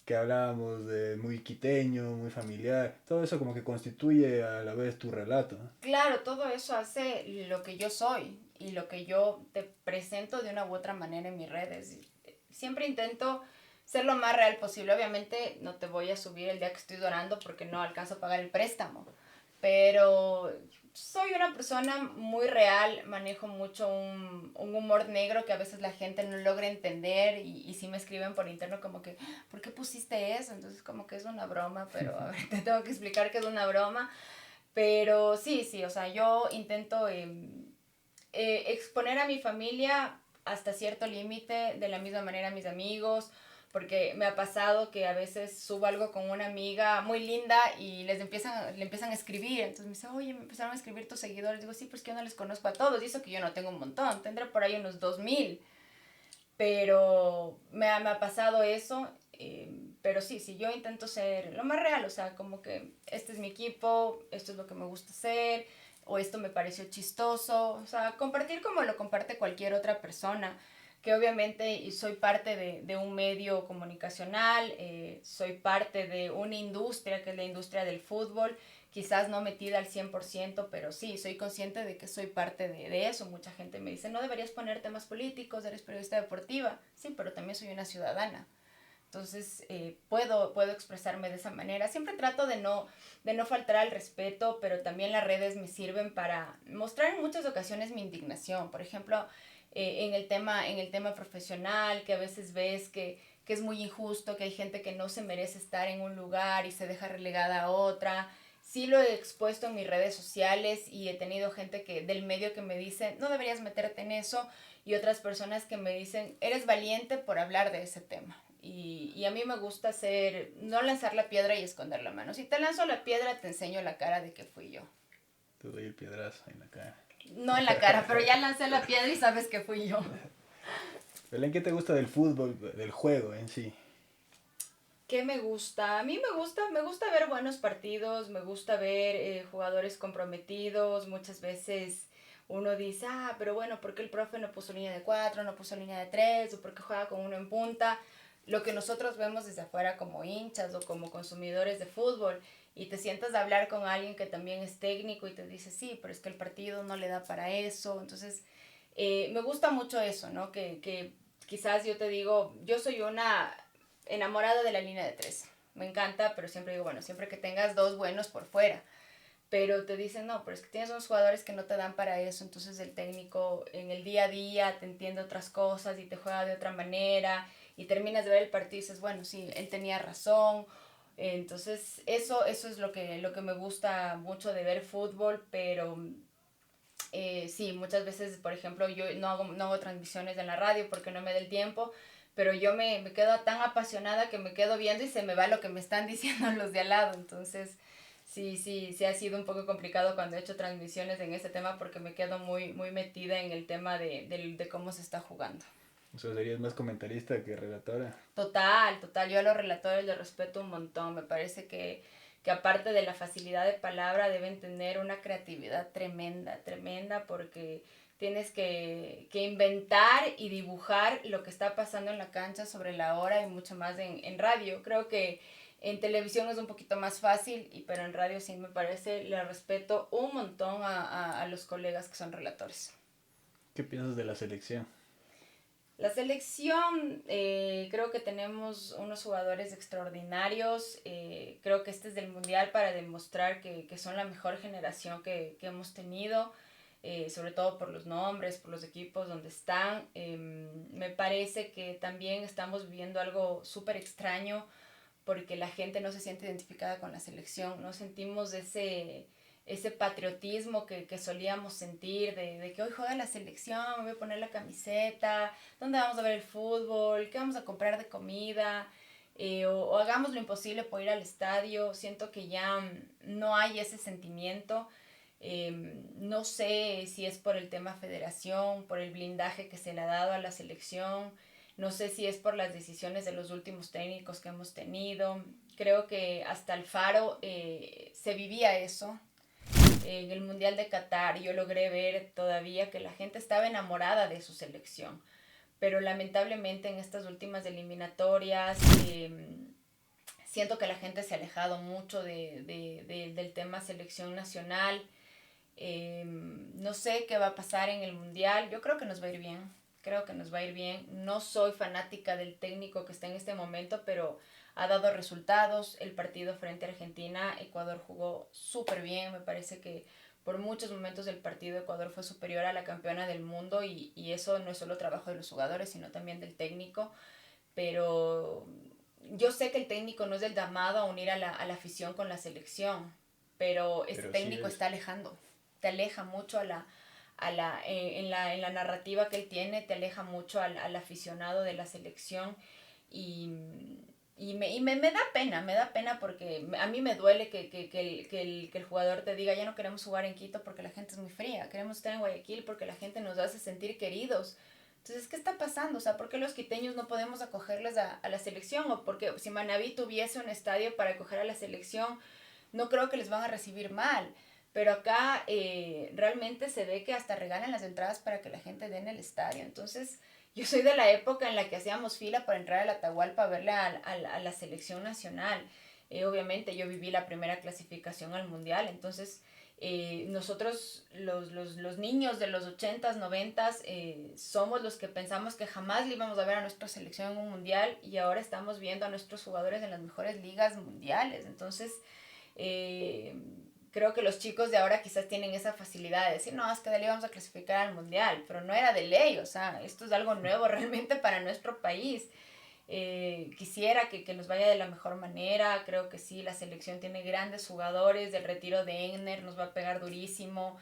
que hablábamos, de muy quiteño, muy familiar, todo eso como que constituye a la vez tu relato, ¿no? Claro, todo eso hace lo que yo soy y lo que yo te presento de una u otra manera en mis redes. Siempre intento ser lo más real posible. Obviamente no te voy a subir el día que estoy llorando porque no alcanzo a pagar el préstamo, pero soy una persona muy real, manejo mucho un humor negro que a veces la gente no logra entender, y sí me escriben por interno como que, ¿por qué pusiste eso? Entonces como que es una broma, pero a ver, te tengo que explicar que es una broma. Pero sí, sí, o sea, yo intento exponer a mi familia hasta cierto límite, de la misma manera a mis amigos, porque me ha pasado que a veces subo algo con una amiga muy linda y le empiezan a escribir, entonces me dice, oye, me empezaron a escribir tus seguidores, digo, sí, pues que yo no les conozco a todos, y eso que yo no tengo un montón, tendré por ahí unos 2000, pero me ha pasado eso, pero sí, yo intento ser lo más real, o sea, como que este es mi equipo, esto es lo que me gusta hacer, o esto me pareció chistoso, o sea, compartir como lo comparte cualquier otra persona, que obviamente y soy parte de un medio comunicacional, soy parte de una industria que es la industria del fútbol, quizás no metida al 100%, pero sí, soy consciente de que soy parte de eso. Mucha gente me dice, no deberías poner temas políticos, eres periodista deportiva. Sí, pero también soy una ciudadana. Entonces, puedo expresarme de esa manera. Siempre trato de no faltar al respeto, pero también las redes me sirven para mostrar en muchas ocasiones mi indignación. Por ejemplo, en el tema profesional, que a veces ves que es muy injusto, que hay gente que no se merece estar en un lugar y se deja relegada a otra. Sí lo he expuesto en mis redes sociales y he tenido gente del medio que me dice, no deberías meterte en eso, y otras personas que me dicen, eres valiente por hablar de ese tema. Y a mí me gusta no lanzar la piedra y esconder la mano. Si te lanzo la piedra, te enseño la cara de que fui yo. Te doy el piedrazo en la cara. No en la cara, pero ya lancé la piedra y sabes que fui yo. Belén, ¿qué te gusta del fútbol, del juego en sí? ¿Qué me gusta? A mí me gusta ver buenos partidos, me gusta ver jugadores comprometidos. Muchas veces uno dice, pero bueno, ¿por qué el profe no puso línea de 4, no puso línea de 3, o por qué juega con uno en punta? Lo que nosotros vemos desde afuera como hinchas o como consumidores de fútbol, y te sientas a hablar con alguien que también es técnico y te dice, sí, pero es que el partido no le da para eso. Entonces, me gusta mucho eso, ¿no? Que quizás yo te digo, yo soy una enamorada de la línea de 3. Me encanta, pero siempre digo, bueno, siempre que tengas dos buenos por fuera. Pero te dicen, no, pero es que tienes unos jugadores que no te dan para eso. Entonces el técnico en el día a día te entiende otras cosas y te juega de otra manera. Y terminas de ver el partido y dices, bueno, sí, él tenía razón. Entonces eso es lo que me gusta mucho de ver fútbol. Pero sí, muchas veces, por ejemplo, yo no hago transmisiones en la radio porque no me da el tiempo, pero yo me quedo tan apasionada que me quedo viendo y se me va lo que me están diciendo los de al lado. Entonces, sí ha sido un poco complicado cuando he hecho transmisiones en ese tema porque me quedo muy, muy metida en el tema de cómo se está jugando. O sea, serías más comentarista que relatora. Total. Yo a los relatores les respeto un montón. Me parece que aparte de la facilidad de palabra deben tener una creatividad tremenda, porque tienes que inventar y dibujar lo que está pasando en la cancha sobre la hora y mucho más en radio. Creo que en televisión es un poquito más fácil, pero en radio sí me parece, le respeto un montón a los colegas que son relatores. ¿Qué piensas de la selección? La selección, creo que tenemos unos jugadores extraordinarios. Creo que este es del Mundial para demostrar que son la mejor generación que hemos tenido, sobre todo por los nombres, por los equipos donde están. Me parece que también estamos viviendo algo súper extraño porque la gente no se siente identificada con la selección, no sentimos ese patriotismo que solíamos sentir de que hoy juega la selección, me voy a poner la camiseta, dónde vamos a ver el fútbol, qué vamos a comprar de comida, o hagamos lo imposible por ir al estadio. Siento que ya no hay ese sentimiento. No sé si es por el tema federación, por el blindaje que se le ha dado a la selección, no sé si es por las decisiones de los últimos técnicos que hemos tenido. Creo que hasta Alfaro se vivía eso. En el Mundial de Qatar yo logré ver todavía que la gente estaba enamorada de su selección, pero lamentablemente en estas últimas eliminatorias siento que la gente se ha alejado mucho del tema selección nacional. No sé qué va a pasar en el Mundial. Yo creo que nos va a ir bien. Creo que nos va a ir bien. No soy fanática del técnico que está en este momento, pero ha dado resultados. El partido frente a Argentina, Ecuador jugó súper bien. Me parece que por muchos momentos del partido Ecuador fue superior a la campeona del mundo, y eso no es solo trabajo de los jugadores, sino también del técnico. Pero yo sé que el técnico no es del llamado a unir a la afición con la selección, pero este Pero sí técnico es. está alejando, te aleja mucho en la narrativa que él tiene, te aleja mucho al aficionado de la selección. Y me da pena porque a mí me duele que el jugador te diga, ya no queremos jugar en Quito porque la gente es muy fría, queremos estar en Guayaquil porque la gente nos hace sentir queridos. Entonces, ¿qué está pasando? O sea, ¿por qué los quiteños no podemos acogerles a la selección? O porque si Manabí tuviese un estadio para acoger a la selección, no creo que les van a recibir mal. Pero acá realmente se ve que hasta regalan las entradas para que la gente dé en el estadio. Entonces, yo soy de la época en la que hacíamos fila para entrar al Atahualpa a verle a la selección nacional. Obviamente yo viví la primera clasificación al mundial, entonces nosotros los niños de los 80s, 90s somos los que pensamos que jamás le íbamos a ver a nuestra selección en un mundial y ahora estamos viendo a nuestros jugadores en las mejores ligas mundiales. Entonces, eh, creo que los chicos de ahora quizás tienen esa facilidad de decir, no, es que de ley vamos a clasificar al mundial, pero no era de ley, o sea, esto es algo nuevo realmente para nuestro país. Quisiera que nos vaya de la mejor manera, creo que sí, la selección tiene grandes jugadores, el retiro de Engner nos va a pegar durísimo,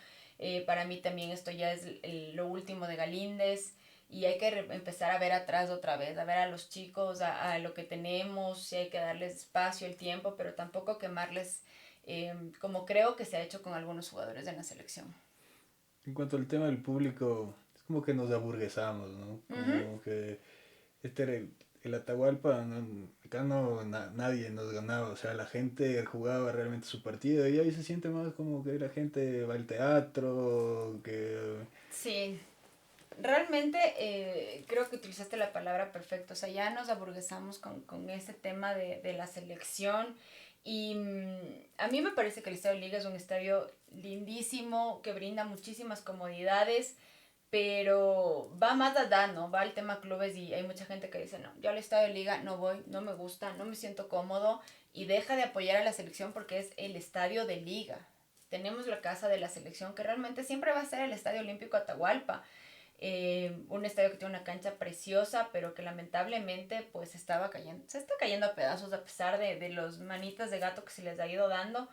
para mí también esto ya es lo último de Galíndez y hay que empezar a ver atrás otra vez, a ver a los chicos, a lo que tenemos, sí hay que darles espacio, el tiempo, pero tampoco quemarles como creo que se ha hecho con algunos jugadores de la selección. En cuanto al tema del público, es como que nos aburguesamos, ¿no? Uh -huh. Como que este era el Atahualpa, acá no, nadie nos ganaba, o sea, la gente jugaba realmente su partido y ahí se siente más como que la gente va al teatro, que... Sí, realmente creo que utilizaste la palabra perfecta, o sea, ya nos aburguesamos con ese tema de la selección y a mí me parece que el Estadio Liga es un estadio lindísimo, que brinda muchísimas comodidades, pero va más allá, ¿no? Va al tema clubes y hay mucha gente que dice, no, yo al Estadio Liga no voy, no me gusta, no me siento cómodo y deja de apoyar a la selección porque es el estadio de liga. Tenemos la casa de la selección que realmente siempre va a ser el Estadio Olímpico Atahualpa, un estadio que tiene una cancha preciosa, pero que lamentablemente pues estaba cayendo, se está cayendo a pedazos a pesar de los manitas de gato que se les ha ido dando.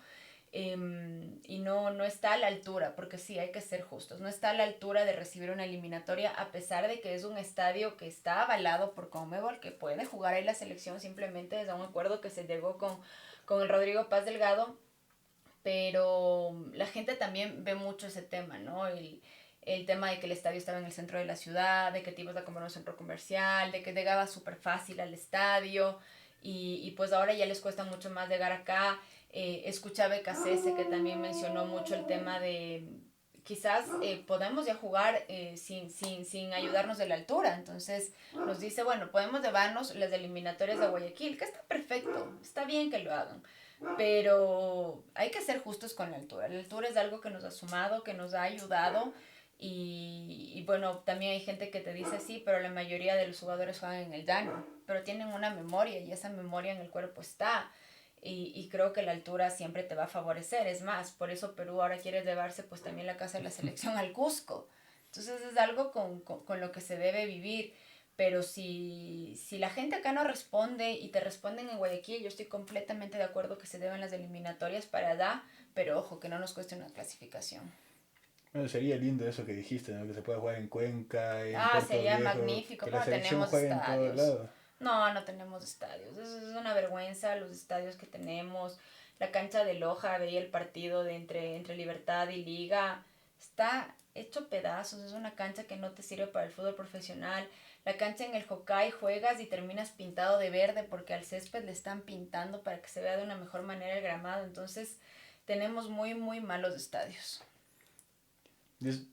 Y no está a la altura, porque sí, hay que ser justos, no está a la altura de recibir una eliminatoria, a pesar de que es un estadio que está avalado por Conmebol, que puede jugar ahí la selección simplemente desde un acuerdo que se llegó con el Rodrigo Paz Delgado, pero la gente también ve mucho ese tema, ¿no? El tema de que el estadio estaba en el centro de la ciudad, de que te ibas a comer un centro comercial, de que llegaba súper fácil al estadio y pues ahora ya les cuesta mucho más llegar acá. Escuché a Becasese que también mencionó mucho el tema de quizás podemos ya jugar sin ayudarnos de la altura. Entonces nos dice, bueno, podemos llevarnos las eliminatorias de Guayaquil, que está perfecto, está bien que lo hagan, pero hay que ser justos con la altura. La altura es algo que nos ha sumado, que nos ha ayudado. Y bueno, también hay gente que te dice sí, pero la mayoría de los jugadores juegan en el llano, pero tienen una memoria y esa memoria en el cuerpo está. Y creo que la altura siempre te va a favorecer. Es más, por eso Perú ahora quiere llevarse pues también la casa de la selección al Cusco. Entonces es algo con lo que se debe vivir. Pero si la gente acá no responde y te responden en Guayaquil, yo estoy completamente de acuerdo que se deben las eliminatorias para allá, pero ojo, que no nos cueste una clasificación. Bueno, sería lindo eso que dijiste, ¿no? Que se pueda jugar en Cuenca, en Ah, Puerto sería Viejo, magnífico, que la pero no selección tenemos juegue en todos estadios. lados. No, no tenemos estadios. Eso es una vergüenza, los estadios que tenemos. La cancha de Loja, veía el partido de entre Libertad y Liga. Está hecho pedazos, es una cancha que no te sirve para el fútbol profesional. La cancha en el Hokkaido juegas y terminas pintado de verde porque al césped le están pintando para que se vea de una mejor manera el gramado. Entonces tenemos muy, muy malos estadios. Es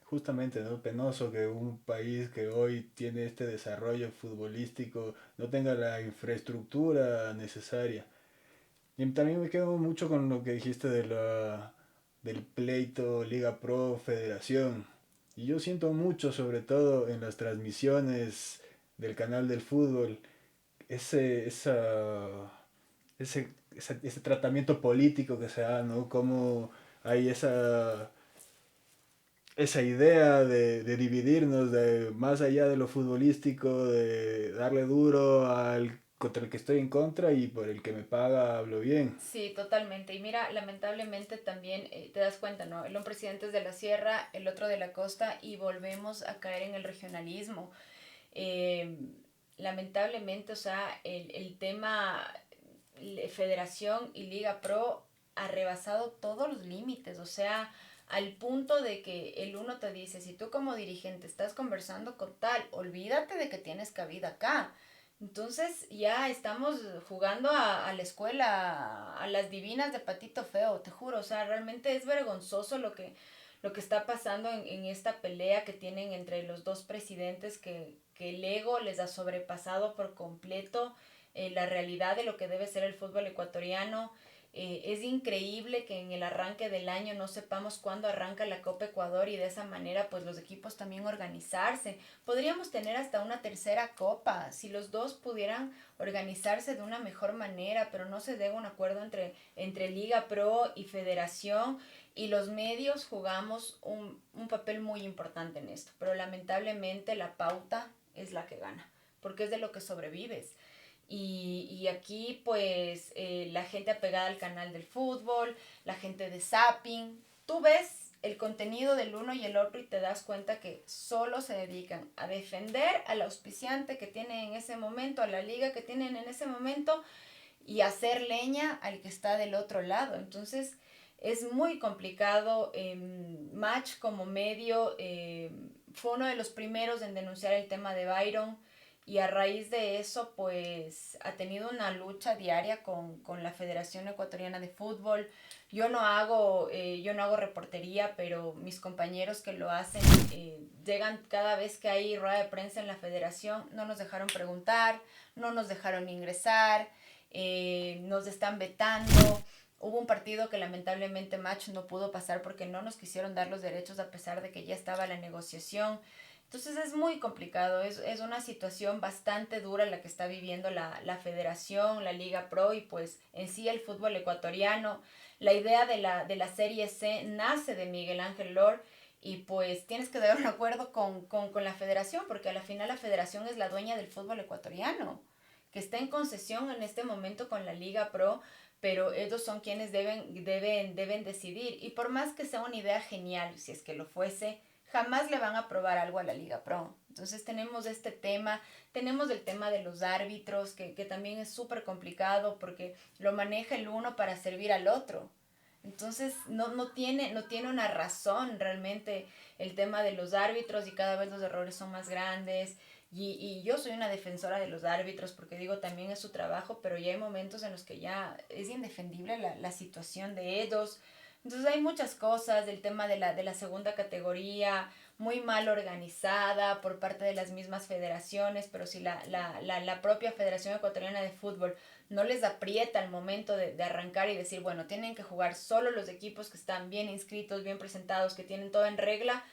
justamente, ¿no? Penoso que un país que hoy tiene este desarrollo futbolístico no tenga la infraestructura necesaria. Y también me quedo mucho con lo que dijiste del pleito Liga Pro Federación. Y yo siento mucho, sobre todo en las transmisiones del canal del fútbol, ese, esa, ese tratamiento político que se da, ¿no? Como hay esa idea de dividirnos, de más allá de lo futbolístico, de darle duro al contra el que estoy en contra y por el que me paga hablo bien. Sí, totalmente. Y mira, lamentablemente también te das cuenta, ¿no? Un presidente es de la sierra, el otro de la costa y volvemos a caer en el regionalismo. Eh, Lamentablemente, o sea, el tema Federación y Liga Pro ha rebasado todos los límites. O sea, al punto de que el uno te dice, si tú como dirigente estás conversando con tal, olvídate de que tienes cabida acá. Entonces ya estamos jugando a la escuela, a las divinas de Patito Feo, te juro, o sea, realmente es vergonzoso lo que está pasando en esta pelea que tienen entre los dos presidentes, que el ego les ha sobrepasado por completo la realidad de lo que debe ser el fútbol ecuatoriano. Es increíble que en el arranque del año no sepamos cuándo arranca la Copa Ecuador y de esa manera pues los equipos también organizarse. Podríamos tener hasta una tercera copa si los dos pudieran organizarse de una mejor manera, pero no se llega a un acuerdo entre Liga Pro y Federación, y los medios jugamos un papel muy importante en esto, pero lamentablemente la pauta es la que gana, porque es de lo que sobrevives. Y aquí pues la gente apegada al canal del fútbol, la gente de Zapping, tú ves el contenido del uno y el otro y te das cuenta que solo se dedican a defender al auspiciante que tienen en ese momento, a la liga que tienen en ese momento, y hacer leña al que está del otro lado. Entonces es muy complicado. Match como medio fue uno de los primeros en denunciar el tema de Byron, y a raíz de eso pues ha tenido una lucha diaria con la Federación Ecuatoriana de Fútbol. Yo no hago reportería, pero mis compañeros que lo hacen llegan cada vez que hay rueda de prensa en la federación, no nos dejaron preguntar, no nos dejaron ingresar, nos están vetando. Hubo un partido que lamentablemente Match no pudo pasar porque no nos quisieron dar los derechos a pesar de que ya estaba la negociación. Entonces es muy complicado, es una situación bastante dura la que está viviendo la federación, la Liga Pro y pues en sí el fútbol ecuatoriano. La idea de la Serie C nace de Miguel Ángel Lor, y pues tienes que dar un acuerdo con la federación, porque a la final la federación es la dueña del fútbol ecuatoriano, que está en concesión en este momento con la Liga Pro, pero ellos son quienes deben decidir. Y por más que sea una idea genial, si es que lo fuese, jamás le van a aprobar algo a la Liga Pro. Entonces tenemos este tema, tenemos el tema de los árbitros, que también es súper complicado porque lo maneja el uno para servir al otro. Entonces no tiene una razón realmente el tema de los árbitros, y cada vez los errores son más grandes. Y yo soy una defensora de los árbitros porque digo, también es su trabajo, pero ya hay momentos en los que ya es indefendible la situación de ellos. Entonces hay muchas cosas, del tema de la segunda categoría, muy mal organizada por parte de las mismas federaciones, pero si la propia Federación Ecuatoriana de Fútbol no les aprieta al momento de arrancar y decir, bueno, tienen que jugar solo los equipos que están bien inscritos, bien presentados, que tienen todo en regla,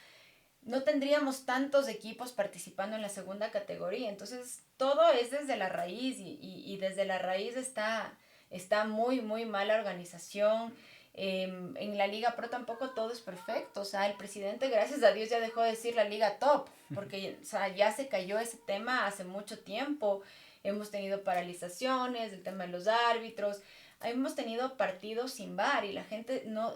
no tendríamos tantos equipos participando en la segunda categoría. Entonces todo es desde la raíz, y desde la raíz está muy, muy mala organización. En la Liga Pro tampoco todo es perfecto. O sea, el presidente, gracias a Dios, ya dejó de decir la Liga Top, porque o sea, ya se cayó ese tema hace mucho tiempo. Hemos tenido paralizaciones, el tema de los árbitros, hemos tenido partidos sin VAR y la gente no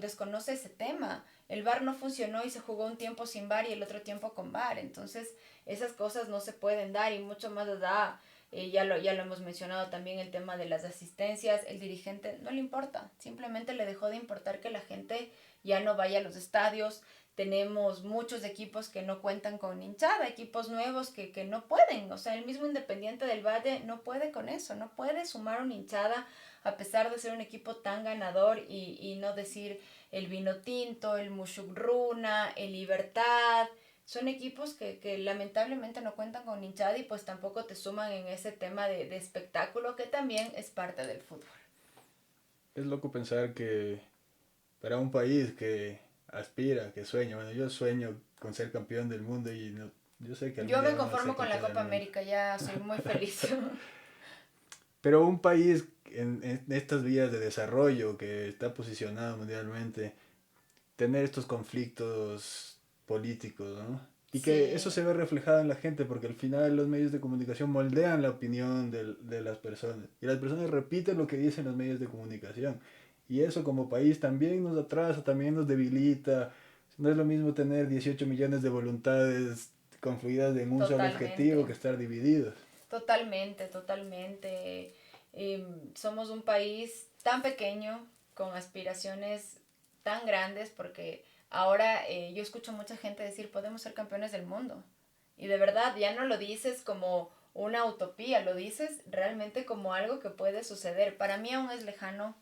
desconoce ese tema. El VAR no funcionó y se jugó un tiempo sin VAR y el otro tiempo con VAR. Entonces, esas cosas no se pueden dar, y mucho más da. Ya lo hemos mencionado también, el tema de las asistencias. El dirigente no le importa, simplemente le dejó de importar que la gente ya no vaya a los estadios. Tenemos muchos equipos que no cuentan con hinchada, equipos nuevos que no pueden. O sea, el mismo Independiente del Valle no puede con eso, no puede sumar una hinchada a pesar de ser un equipo tan ganador, y no decir el Vino Tinto, el Mushugruna, el Libertad. Son equipos que lamentablemente no cuentan con hinchada y pues tampoco te suman en ese tema de espectáculo que también es parte del fútbol. Es loco pensar que para un país que aspira, que sueña, bueno, yo sueño con ser campeón del mundo y no, yo sé que algún Yo día me vamos a ser conformo con la campeón del Copa mundo. América, ya soy muy feliz. Pero un país en estas vías de desarrollo que está posicionado mundialmente, tener estos conflictos políticos, ¿no? Y que eso Sí, se ve reflejado en la gente, porque al final los medios de comunicación moldean la opinión de las personas. Y las personas repiten lo que dicen los medios de comunicación. Y eso como país también nos atrasa, también nos debilita. No es lo mismo tener 18 millones de voluntades confluidas en un solo objetivo totalmente. que estar divididos. Totalmente, totalmente. Somos un país tan pequeño, con aspiraciones tan grandes porque ahora yo escucho mucha gente decir, podemos ser campeones del mundo. Y de verdad, ya no lo dices como una utopía, lo dices realmente como algo que puede suceder. Para mí aún es lejano.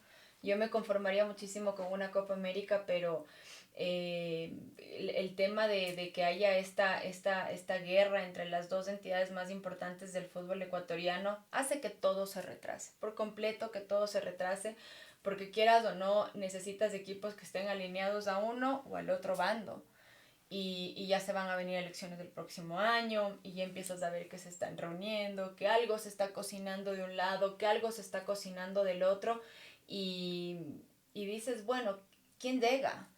Yo me conformaría muchísimo con una Copa América, pero el tema de que haya esta guerra entre las dos entidades más importantes del fútbol ecuatoriano hace que todo se retrase, por completo que todo se retrase, porque quieras o no, necesitas equipos que estén alineados a uno o al otro bando. Y ya se van a venir elecciones del próximo año y ya empiezas a ver que se están reuniendo, que algo se está cocinando de un lado, que algo se está cocinando del otro y, y dices, bueno, ¿quién llega?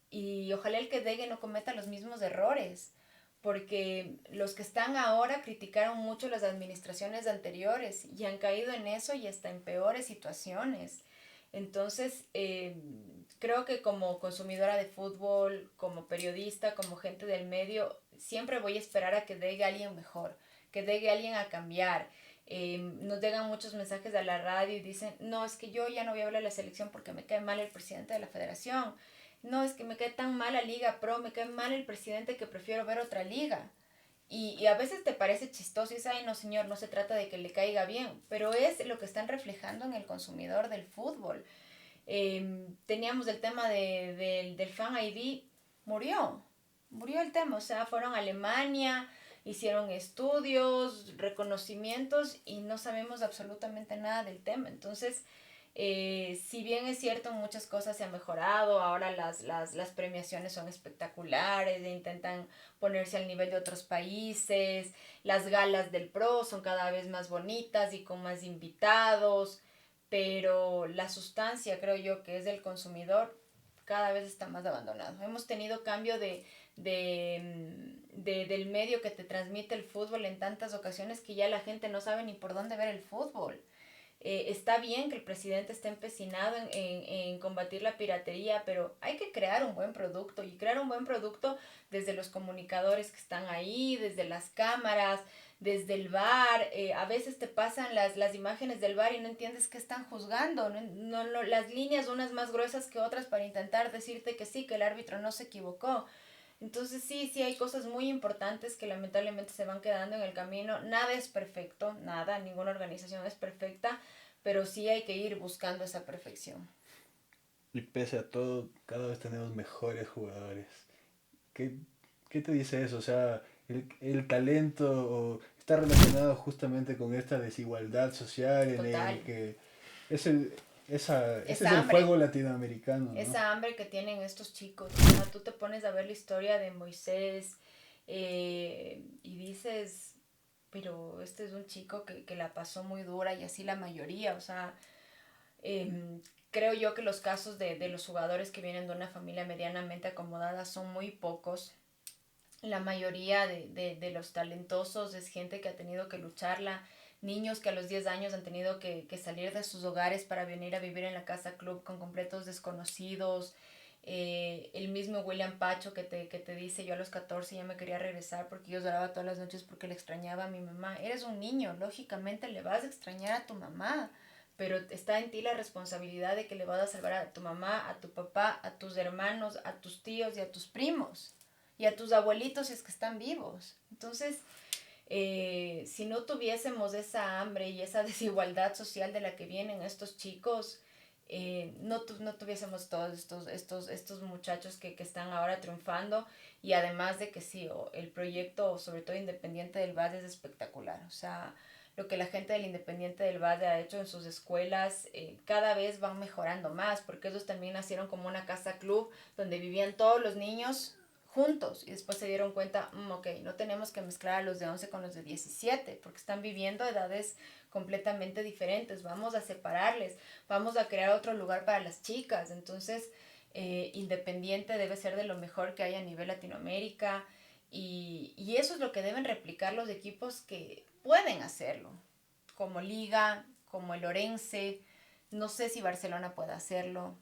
Y ojalá el que llegue no cometa los mismos errores, porque los que están ahora criticaron mucho las administraciones anteriores y han caído en eso y hasta en peores situaciones. Entonces, creo que como consumidora de fútbol, como periodista, como gente del medio, siempre voy a esperar a que llegue alguien mejor, que llegue alguien a cambiar. Nos llegan muchos mensajes a la radio y dicen, no, es que yo ya no voy a hablar de la selección porque me cae mal el presidente de la federación. No, es que me cae tan mal la Liga Pro, me cae mal el presidente que prefiero ver otra liga. Y a veces te parece chistoso y dices, ay no señor, no se trata de que le caiga bien, pero es lo que están reflejando en el consumidor del fútbol. Teníamos el tema del Fan ID, murió el tema, o sea, fueron a Alemania, hicieron estudios, reconocimientos y no sabemos absolutamente nada del tema. Entonces, si bien es cierto, muchas cosas se han mejorado, ahora las premiaciones son espectaculares, e intentan ponerse al nivel de otros países, las galas del Pro son cada vez más bonitas y con más invitados, pero la sustancia, creo yo, que es del consumidor, cada vez está más abandonado. Hemos tenido cambio del medio que te transmite el fútbol en tantas ocasiones que ya la gente no sabe ni por dónde ver el fútbol. Está bien que el presidente esté empecinado en combatir la piratería, pero hay que crear un buen producto y crear un buen producto desde los comunicadores que están ahí, desde las cámaras, desde el VAR. A veces te pasan las imágenes del VAR y no entiendes qué están juzgando. No, las líneas unas más gruesas que otras para intentar decirte que sí, que el árbitro no se equivocó. Entonces sí hay cosas muy importantes que lamentablemente se van quedando en el camino. Nada es perfecto, nada, ninguna organización es perfecta, pero sí hay que ir buscando esa perfección. Y pese a todo, cada vez tenemos mejores jugadores. ¿Qué, qué te dice eso? O sea, el talento está relacionado justamente con esta desigualdad social en Total. el que es el, ese es Esa el hambre, juego latinoamericano, ¿no? esa hambre que tienen estos chicos. O sea, tú te pones a ver la historia de Moisés y dices, pero este es un chico que la pasó muy dura y así la mayoría. O sea, creo yo que los casos de los jugadores que vienen de una familia medianamente acomodada son muy pocos. La mayoría de los talentosos es gente que ha tenido que lucharla, niños que a los 10 años han tenido que salir de sus hogares para venir a vivir en la casa club con completos desconocidos. El mismo William Pacho que te dice, yo a los 14 ya me quería regresar porque yo lloraba todas las noches porque le extrañaba a mi mamá. Eres un niño, lógicamente le vas a extrañar a tu mamá, pero está en ti la responsabilidad de que le vas a salvar a tu mamá, a tu papá, a tus hermanos, a tus tíos y a tus primos y a tus abuelitos si es que están vivos. Entonces, si no tuviésemos esa hambre y esa desigualdad social de la que vienen estos chicos, no tuviésemos todos estos muchachos que están ahora triunfando y además de que sí, el proyecto, sobre todo Independiente del Valle, es espectacular. O sea, lo que la gente del Independiente del Valle ha hecho en sus escuelas, cada vez van mejorando más, porque ellos también nacieron como una casa club donde vivían todos los niños juntos y después se dieron cuenta, ok, no tenemos que mezclar a los de 11 con los de 17 porque están viviendo edades completamente diferentes, vamos a separarles, vamos a crear otro lugar para las chicas. Entonces, Independiente debe ser de lo mejor que hay a nivel Latinoamérica y eso es lo que deben replicar los equipos que pueden hacerlo, como Liga, como el Orense. No sé si Barcelona puede hacerlo,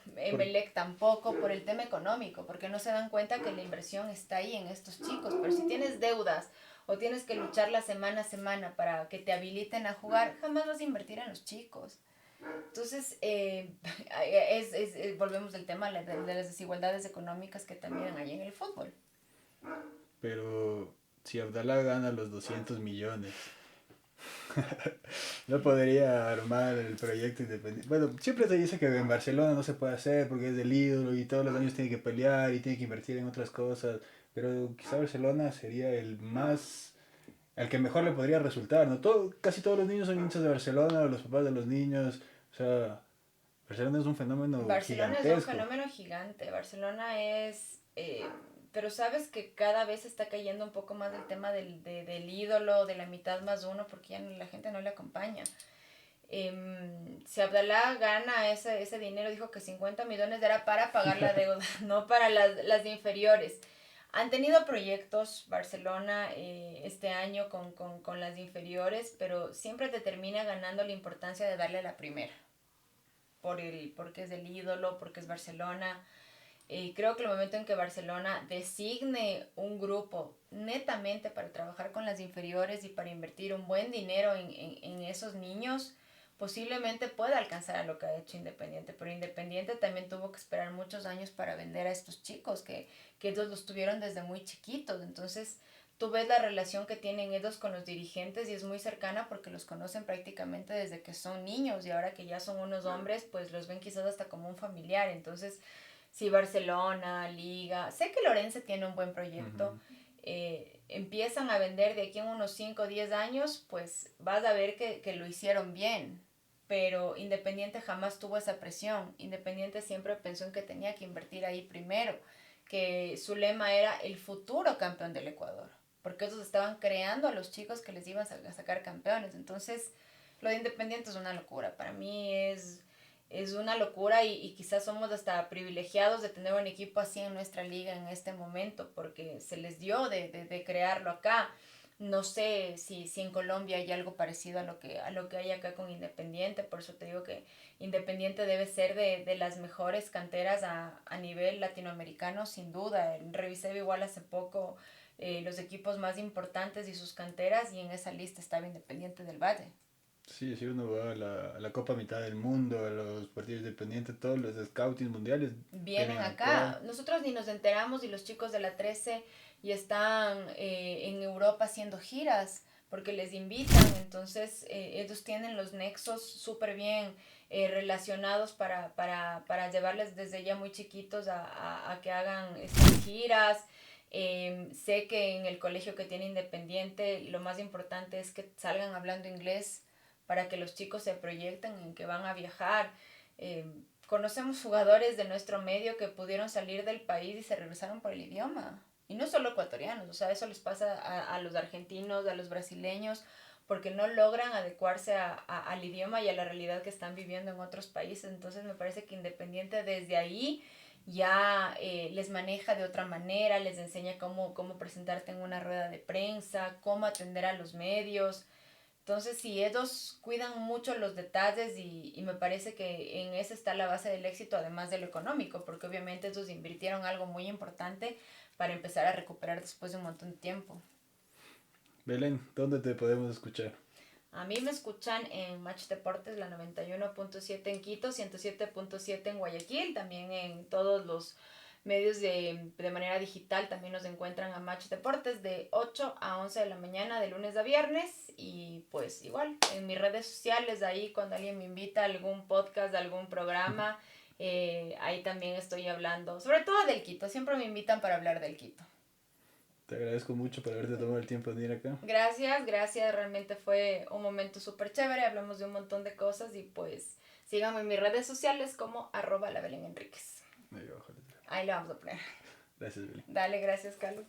Por- Emelec tampoco, por el tema económico, porque no se dan cuenta que la inversión está ahí en estos chicos. Pero si tienes deudas o tienes que luchar la semana a semana para que te habiliten a jugar, jamás vas a invertir en los chicos. Entonces, volvemos al tema de las desigualdades económicas que también hay en el fútbol. Pero si Abdalá gana los 200 millones, no podría armar el proyecto independiente. Bueno, siempre se dice que en Barcelona no se puede hacer porque es del ídolo y todos los años tiene que pelear y tiene que invertir en otras cosas. Pero quizá Barcelona sería el que mejor le podría resultar, ¿no? Casi todos los niños son hinchas de Barcelona, o los papás de los niños. O sea, Barcelona es un fenómeno Barcelona es un gigantesco. fenómeno gigante. Barcelona es... pero sabes que cada vez está cayendo un poco más el tema del ídolo, de la mitad más uno, porque ya la gente no le acompaña. Si Abdalá gana ese dinero, dijo que 50 millones era para pagar la deuda, no para las inferiores. Han tenido proyectos Barcelona este año con las inferiores, pero siempre te termina ganando la importancia de darle la primera. Porque es el ídolo, porque es Barcelona. Creo que el momento en que Barcelona designe un grupo netamente para trabajar con las inferiores y para invertir un buen dinero en esos niños, posiblemente pueda alcanzar a lo que ha hecho Independiente. Pero Independiente también tuvo que esperar muchos años para vender a estos chicos, que ellos los tuvieron desde muy chiquitos. Entonces, tú ves la relación que tienen ellos con los dirigentes y es muy cercana porque los conocen prácticamente desde que son niños y ahora que ya son unos hombres, pues los ven quizás hasta como un familiar. Entonces, si Barcelona, Liga, sé que Lorenzo tiene un buen proyecto, empiezan a vender de aquí en unos 5 o 10 años, pues vas a ver que lo hicieron bien. Pero Independiente jamás tuvo esa presión. Independiente siempre pensó en que tenía que invertir ahí primero, que su lema era el futuro campeón del Ecuador, porque ellos estaban creando a los chicos que les iban a sacar campeones. Entonces, lo de Independiente es una locura. Para mí es una locura y quizás somos hasta privilegiados de tener un equipo así en nuestra liga en este momento, porque se les dio de crearlo acá. No sé si en Colombia hay algo parecido a lo que hay acá con Independiente, por eso te digo que Independiente debe ser de las mejores canteras a nivel latinoamericano, sin duda. Revisé igual hace poco los equipos más importantes y sus canteras y en esa lista estaba Independiente del Valle. Sí, si uno va a la Copa Mitad del Mundo, a los partidos independientes, todos los scouting mundiales Vienen vienen acá. acá. Nosotros ni nos enteramos y los chicos de la 13 y están en Europa haciendo giras porque les invitan, entonces ellos tienen los nexos súper bien relacionados para llevarles desde ya muy chiquitos a que hagan estas giras. Sé que en el colegio que tiene Independiente lo más importante es que salgan hablando inglés para que los chicos se proyecten en que van a viajar. Eh, Conocemos jugadores de nuestro medio que pudieron salir del país y se regresaron por el idioma. Y no solo ecuatorianos, o sea, eso les pasa a los argentinos, a los brasileños, porque no logran adecuarse al idioma y a la realidad que están viviendo en otros países. Entonces me parece que Independiente desde ahí ya les maneja de otra manera, les enseña cómo presentarte en una rueda de prensa, cómo atender a los medios. Entonces, sí, ellos cuidan mucho los detalles y me parece que en eso está la base del éxito, además de lo económico, porque obviamente ellos invirtieron algo muy importante para empezar a recuperar después de un montón de tiempo. Belén, ¿dónde te podemos escuchar? A mí me escuchan en Match Deportes, la 91.7 en Quito, 107.7 en Guayaquil, también en todos los medios de manera digital también nos encuentran a Match Deportes de 8 a 11 de la mañana de lunes a viernes y pues igual en mis redes sociales ahí cuando alguien me invita a algún podcast, a algún programa, ahí también estoy hablando, sobre todo del Quito, siempre me invitan para hablar del Quito. Te agradezco mucho por haberte tomado el tiempo de venir acá. Gracias, realmente fue un momento súper chévere, hablamos de un montón de cosas y pues síganme en mis redes sociales como @la Belén Enríquez. Ahí abajo, letra. Ahí le vamos a poner. Gracias, Belén. Dale, gracias, Carlos.